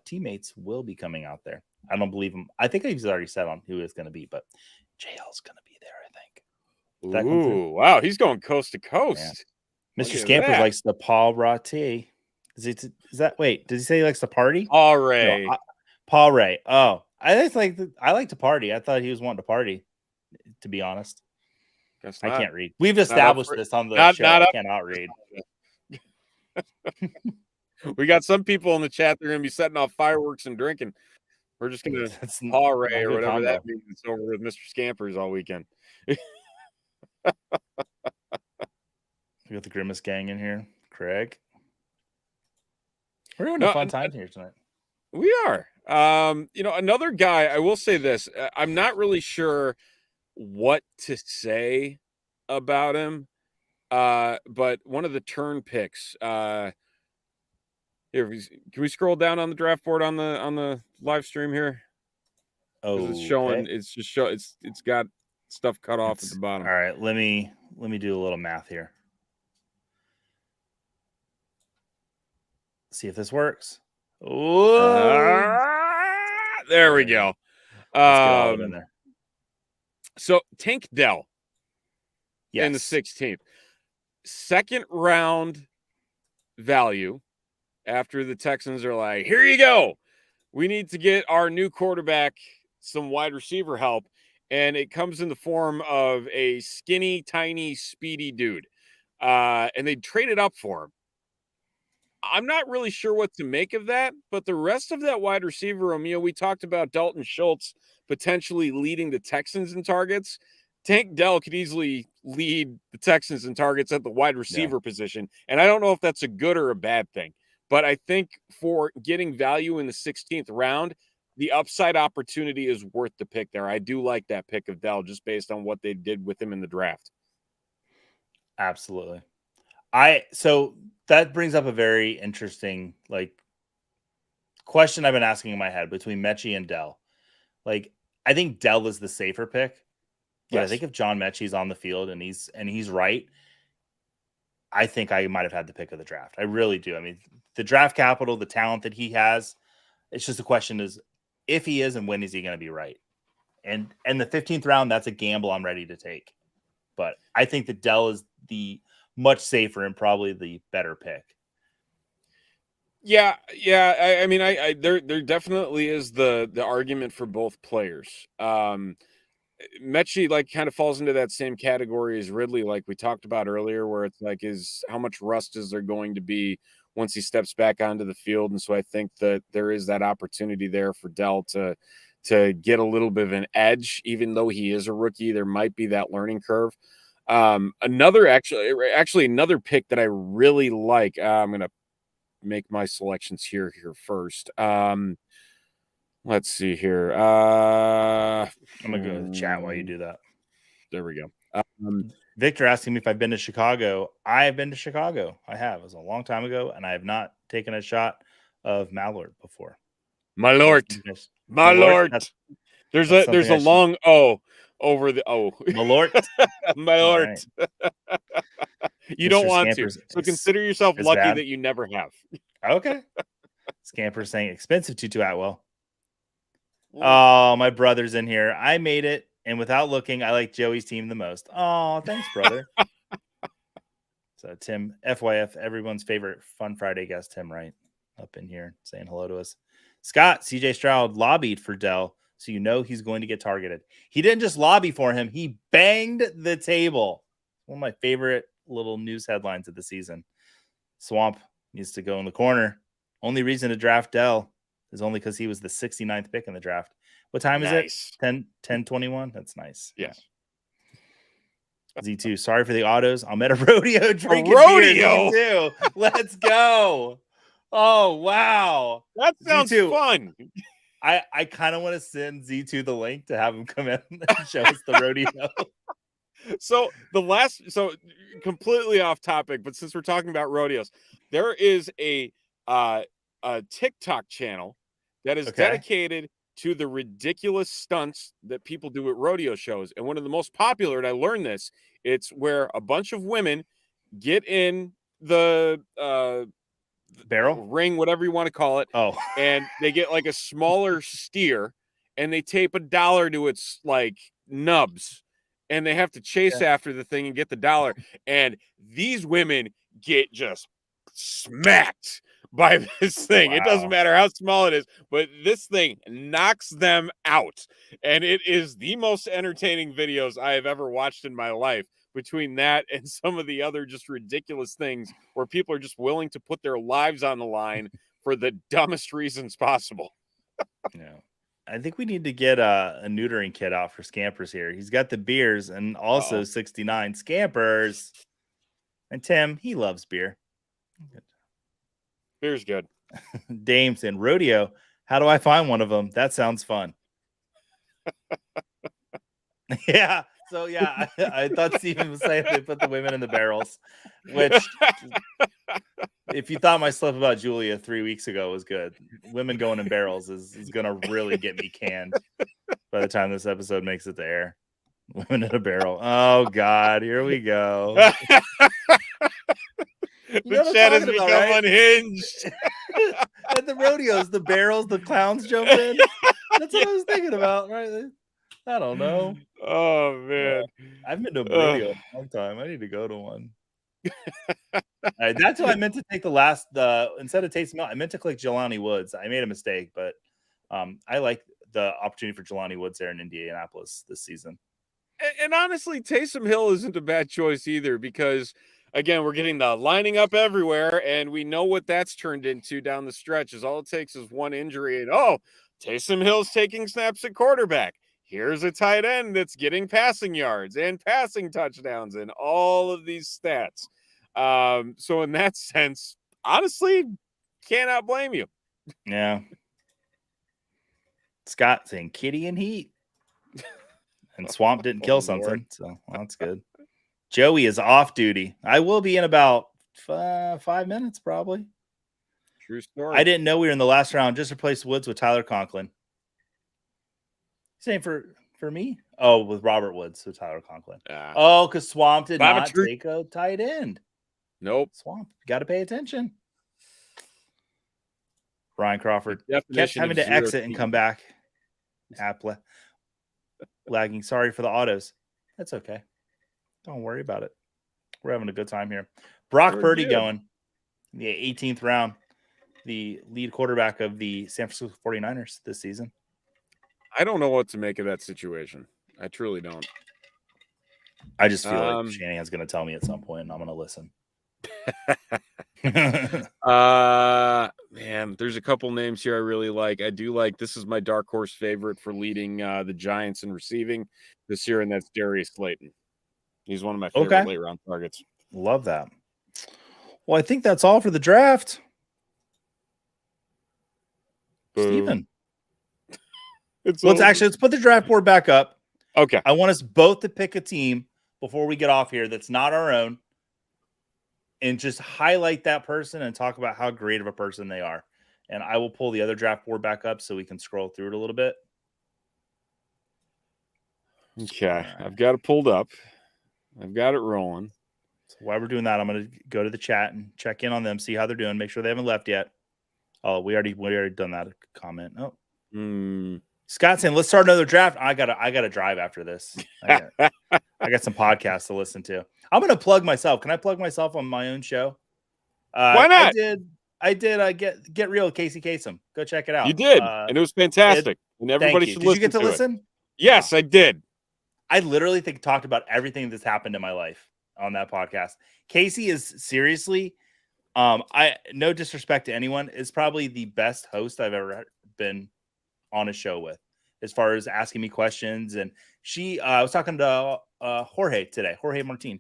teammates will be coming out there. I don't believe him. I think he's already said on who it's going to be, but JL's going to be there, I think. Ooh, wow. He's going coast to coast. Yeah. Mr. Scampers likes the Paul Raté. Did he say he likes to party? Paul Ray. No, Paul Ray. Oh, I like to party. I thought he was wanting to party, to be honest. I can't read. We've established this on the show. I cannot read. We got some people in the chat. They're going to be setting off fireworks and drinking. We're just going to Paul Ray or whatever that means over with Mr. Scampers all weekend. We got the Grimace gang in here. Craig. We're having a fun time here tonight. We are. Another guy, I will say this. I'm not really sure what to say about him. But one of the turn picks, here, can we scroll down on the draft board on the live stream here? Oh, it's showing. It's just it's got stuff cut off at the bottom. All right, let me do a little math here. See if this works. There we go. In there. So Tank Dell in the 16th. Second round value after the Texans are like, here you go. We need to get our new quarterback some wide receiver help. And it comes in the form of a skinny, tiny, speedy dude. And they traded up for him. I'm not really sure what to make of that, but the rest of that wide receiver room, we talked about Dalton Schultz potentially leading the Texans in targets. Tank Dell could easily lead the Texans in targets at the wide receiver position. And I don't know if that's a good or a bad thing, but I think for getting value in the 16th round, the upside opportunity is worth the pick there. I do like that pick of Dell just based on what they did with him in the draft. Absolutely. So that brings up a very interesting question I've been asking in my head between Mechie and Dell. I think Dell is the safer pick. But I think if John Mechie's on the field and he's right, I think I might have had the pick of the draft. I really do. I mean, the draft capital, the talent that he has, it's just a question is if he is and when is he going to be right? And the 15th round, that's a gamble I'm ready to take. But I think that Dell is the much safer and probably the better pick. Yeah. I mean, there definitely is the argument for both players. Mechie kind of falls into that same category as Ridley, like we talked about earlier, where it's is how much rust is there going to be once he steps back onto the field. And so I think that there is that opportunity there for Dell to get a little bit of an edge, even though he is a rookie. There might be that learning curve. Another pick that I really like. I'm going to make my selections here first. Let's see here. I'm going to go to the chat while you do that. There we go. Victor asking me if I've been to Chicago. I have been to Chicago. I have. It was a long time ago, and I have not taken a shot of Malort before. My lord. Malort. There's a long O over the O. Malort. Malort. Right. You don't want Scampers, to. So consider yourself lucky that you never have. Okay. Scamper saying expensive Tutu Atwell. Oh, my brother's in here. I made it, and without looking, I like Joey's team the most. Oh, thanks, brother. So Tim, FYF, everyone's favorite Fun Friday guest, Tim Wright, up in here saying hello to us. Scott, CJ Stroud lobbied for Dell, so you know he's going to get targeted. He didn't just lobby for him, he banged the table. One of my favorite little news headlines of the season. Swamp needs to go in the corner. Only reason to draft Dell is only because he was the 69th pick in the draft. What time is it? 10:21? That's nice. Yes. Z2, sorry for the autos. I'm at a rodeo drinking beer. Z2. Let's go. Oh, wow. That sounds Z2. Fun. I kind of want to send Z2 the link to have him come in and show us the rodeo. So completely off topic, but since we're talking about rodeos, there is a TikTok channel that is dedicated to the ridiculous stunts that people do at rodeo shows. And one of the most popular, and I learned this, it's where a bunch of women get in the barrel ring, whatever you want to call it. Oh, and they get like a smaller steer and they tape $1 to its like nubs. And they have to chase after the thing and get the $1. And these women get just smacked by this thing. Wow. It doesn't matter how small it is, but this thing knocks them out. And it is the most entertaining videos I have ever watched in my life, between that and some of the other just ridiculous things where people are just willing to put their lives on the line for the dumbest reasons possible. Yeah. I think we need to get a neutering kit out for Scampers here. He's got the beers and also 69 Scampers. And Tim, he loves beer. Beer's good. Dames and rodeo. How do I find one of them? That sounds fun. Yeah. So, yeah, I thought Steven was saying they put the women in the barrels, which if you thought my slip about Julia 3 weeks ago was good, women going in barrels is going to really get me canned by the time this episode makes it to air. Women in a barrel. Oh, God. Here we go. The chat has become unhinged. At the rodeos, the barrels, the clowns jump in. That's what I was thinking about, right? I don't know. Oh, man. I've been to a rodeo a long time. I need to go to one. That's what I meant to take instead of Taysom Hill, I meant to click Jelani Woods. I made a mistake, but I like the opportunity for Jelani Woods there in Indianapolis this season. And honestly, Taysom Hill isn't a bad choice either, because again, we're getting the lining up everywhere, and we know what that's turned into down the stretch. Is all it takes is one injury, and Taysom Hill's taking snaps at quarterback. Here's a tight end that's getting passing yards and passing touchdowns and all of these stats. So in that sense, honestly, cannot blame you. Yeah. Scott saying kitty and heat. And Swamp didn't kill something, so that's good. Joey is off duty. I will be in about 5 minutes, probably. True story. I didn't know we were in the last round. Just replaced Woods with Tyler Conklin. Same for me? Oh, with Robert Woods, so Tyler Conklin. Because Swamp did not take a tight end. Nope. Swamp, got to pay attention. Ryan Crawford kept having to exit and come back. Lagging. Sorry for the autos. That's okay. Don't worry about it. We're having a good time here. Brock Purdy going in the 18th round, the lead quarterback of the San Francisco 49ers this season. I don't know what to make of that situation. I truly don't. I just feel like Shanahan's going to tell me at some point, and I'm going to listen. Man, there's a couple names here I really like. I do like, this is my dark horse favorite for leading the Giants in receiving this year, and that's Darius Slayton. He's one of my favorite late round targets. Love that. Well, I think that's all for the draft. Steven. Let's put the draft board back up. Okay. I want us both to pick a team before we get off here that's not our own, and just highlight that person and talk about how great of a person they are. And I will pull the other draft board back up so we can scroll through it a little bit. Okay. Right. I've got it pulled up. I've got it rolling. So while we're doing that, I'm going to go to the chat and check in on them, see how they're doing, make sure they haven't left yet. Oh, we already done that comment. Oh, Scott saying, let's start another draft. I gotta drive after this. I got some podcasts to listen to. I'm gonna plug myself. Can I plug myself on my own show? Why not? I did get real with Casey Kasem. Go check it out. You did, and it was fantastic. And everybody should listen. Did you get to listen? Yes, I did. I literally talked about everything that's happened in my life on that podcast. Casey is seriously, I no disrespect to anyone, is probably the best host I've ever been on a show with, as far as asking me questions. And I was talking to Jorge today, Jorge Martin,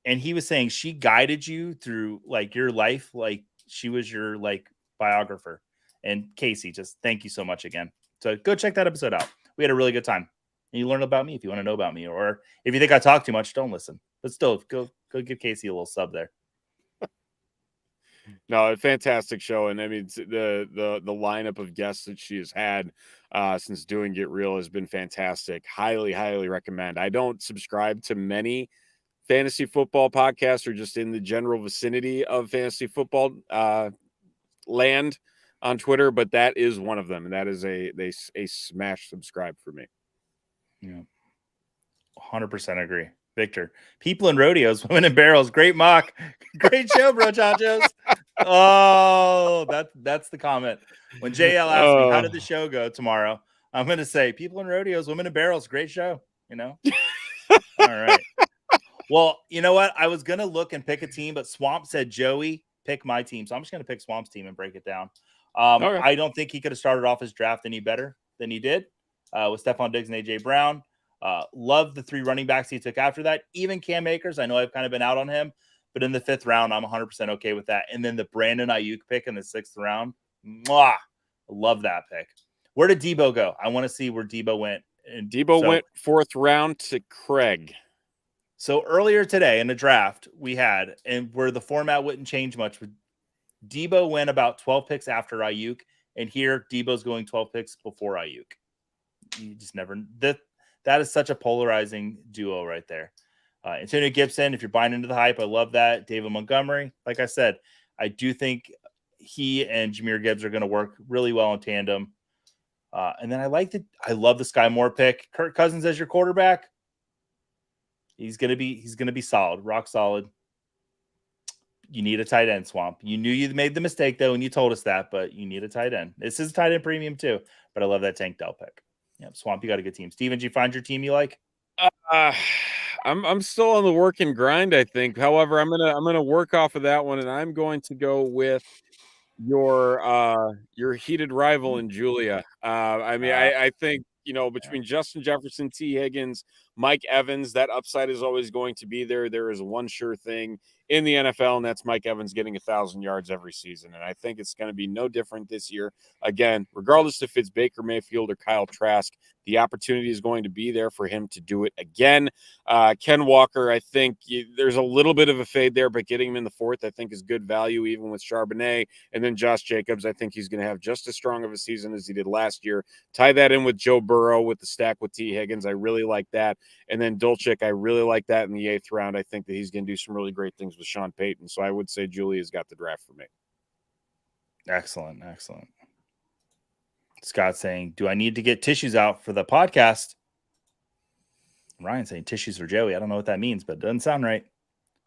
and he was saying she guided you through like your life, like she was your like biographer. And Casey, just thank you so much again. So go check that episode out. We had a really good time. And you learn about me if you want to know about me, or if you think I talk too much, don't listen. But still, go give Casey a little sub there. No, a fantastic show, and I mean the lineup of guests that she has had since doing Get Real has been fantastic. Highly recommend. I don't subscribe to many fantasy football podcasts, or just in the general vicinity of fantasy football land on Twitter, but that is one of them, and that is a smash subscribe for me. Yeah, 100% agree. Victor, people in rodeos, women in barrels, great mock, great show, bro, chachos. Oh, that's the comment. When JL asked me, how did the show go tomorrow? I'm going to say, people in rodeos, women in barrels, great show, you know? All right. Well, you know what? I was going to look and pick a team, but Swamp said, Joey, pick my team. So I'm just going to pick Swamp's team and break it down. Okay. I don't think he could have started off his draft any better than he did with Stephon Diggs and A.J. Brown. Love the 3 running backs he took after that. Even Cam Akers, I know I've kind of been out on him, but in the 5th round, I'm 100% okay with that. And then the Brandon Ayuk pick in the 6th round, mwah, love that pick. Where did Debo go? I want to see where Debo went. And Debo went 4th round to Craig. So earlier today in the draft we had, and where the format wouldn't change much, Debo went about 12 picks after Ayuk, and here Debo's going 12 picks before Ayuk. You just never that is such a polarizing duo right there. Antonio Gibson, if you're buying into the hype, I love that. David Montgomery, like I said, I do think he and Jahmyr Gibbs are going to work really well in tandem. And then I love the Sky Moore pick. Kirk Cousins as your quarterback. He's gonna be solid, rock solid. You need a tight end, Swamp. You knew you made the mistake though, and you told us that, but you need a tight end. This is a tight end premium too, but I love that Tank Dell pick. Yep, Swamp, you got a good team. Steven, did you find your team you like? I'm still on the work and grind, I think. However, I'm gonna work off of that one, and I'm going to go with your heated rival in Julia. I think, between Justin Jefferson, T. Higgins, Mike Evans, that upside is always going to be there. There is one sure thing in the NFL, and that's Mike Evans getting 1,000 yards every season. And I think it's going to be no different this year. Again, regardless if it's Baker Mayfield or Kyle Trask, the opportunity is going to be there for him to do it again. Ken Walker, I think there's a little bit of a fade there, but getting him in the 4th, I think, is good value, even with Charbonnet. And then Josh Jacobs, I think he's going to have just as strong of a season as he did last year. Tie that in with Joe Burrow with the stack with T. Higgins. I really like that. And then Dolchik, I really like that in the 8th round. I think that he's going to do some really great things with Sean Payton. So I would say Julia's got the draft for me. Excellent. Scott saying, do I need to get tissues out for the podcast? Ryan saying tissues for Joey. I don't know what that means, but it doesn't sound right.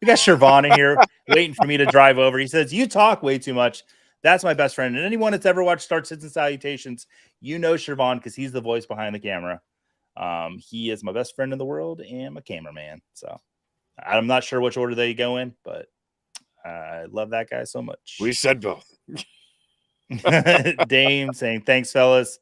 We got Shervon in here waiting for me to drive over. He says, you talk way too much. That's my best friend. And anyone that's ever watched Start Sits and Salutations, you know Shervon because he's the voice behind the camera. He is my best friend in the world and my cameraman. So I'm not sure which order they go in, but I love that guy so much. We said both. Dame saying, thanks, fellas.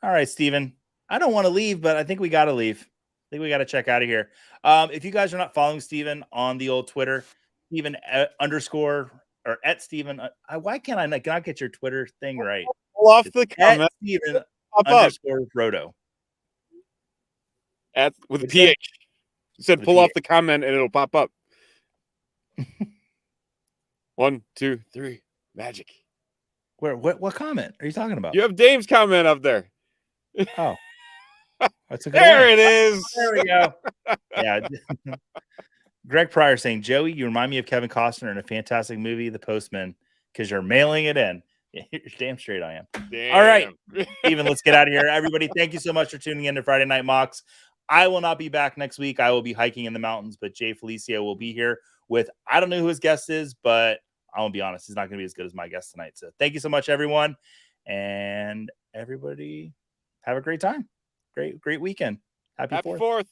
All right, Steven. I don't want to leave, but I think we got to leave. I think we got to check out of here. If you guys are not following Steven on the old Twitter, Steven _ or at Steven. Why can't I not get your Twitter thing right? Off the comment. Steven _ Roto. with a PH. It said pull off the comment and it'll pop up. 1, 2, 3, magic. Where? What comment are you talking about? You have Dame's comment up there. Oh, that's a good there it is. There we go. Yeah. Greg Pryor saying, Joey, you remind me of Kevin Costner in a fantastic movie, The Postman, because you're mailing it in. You're damn straight I am. Damn. All right. Steven, let's get out of here. Everybody, thank you so much for tuning in to Friday Night Mocks. I will not be back next week. I will be hiking in the mountains, but Jay Felicio will be here with, I don't know who his guest is, but I won't be honest, he's not going to be as good as my guest tonight. So thank you so much, everyone. And everybody have a great time. Great weekend. Happy 4th.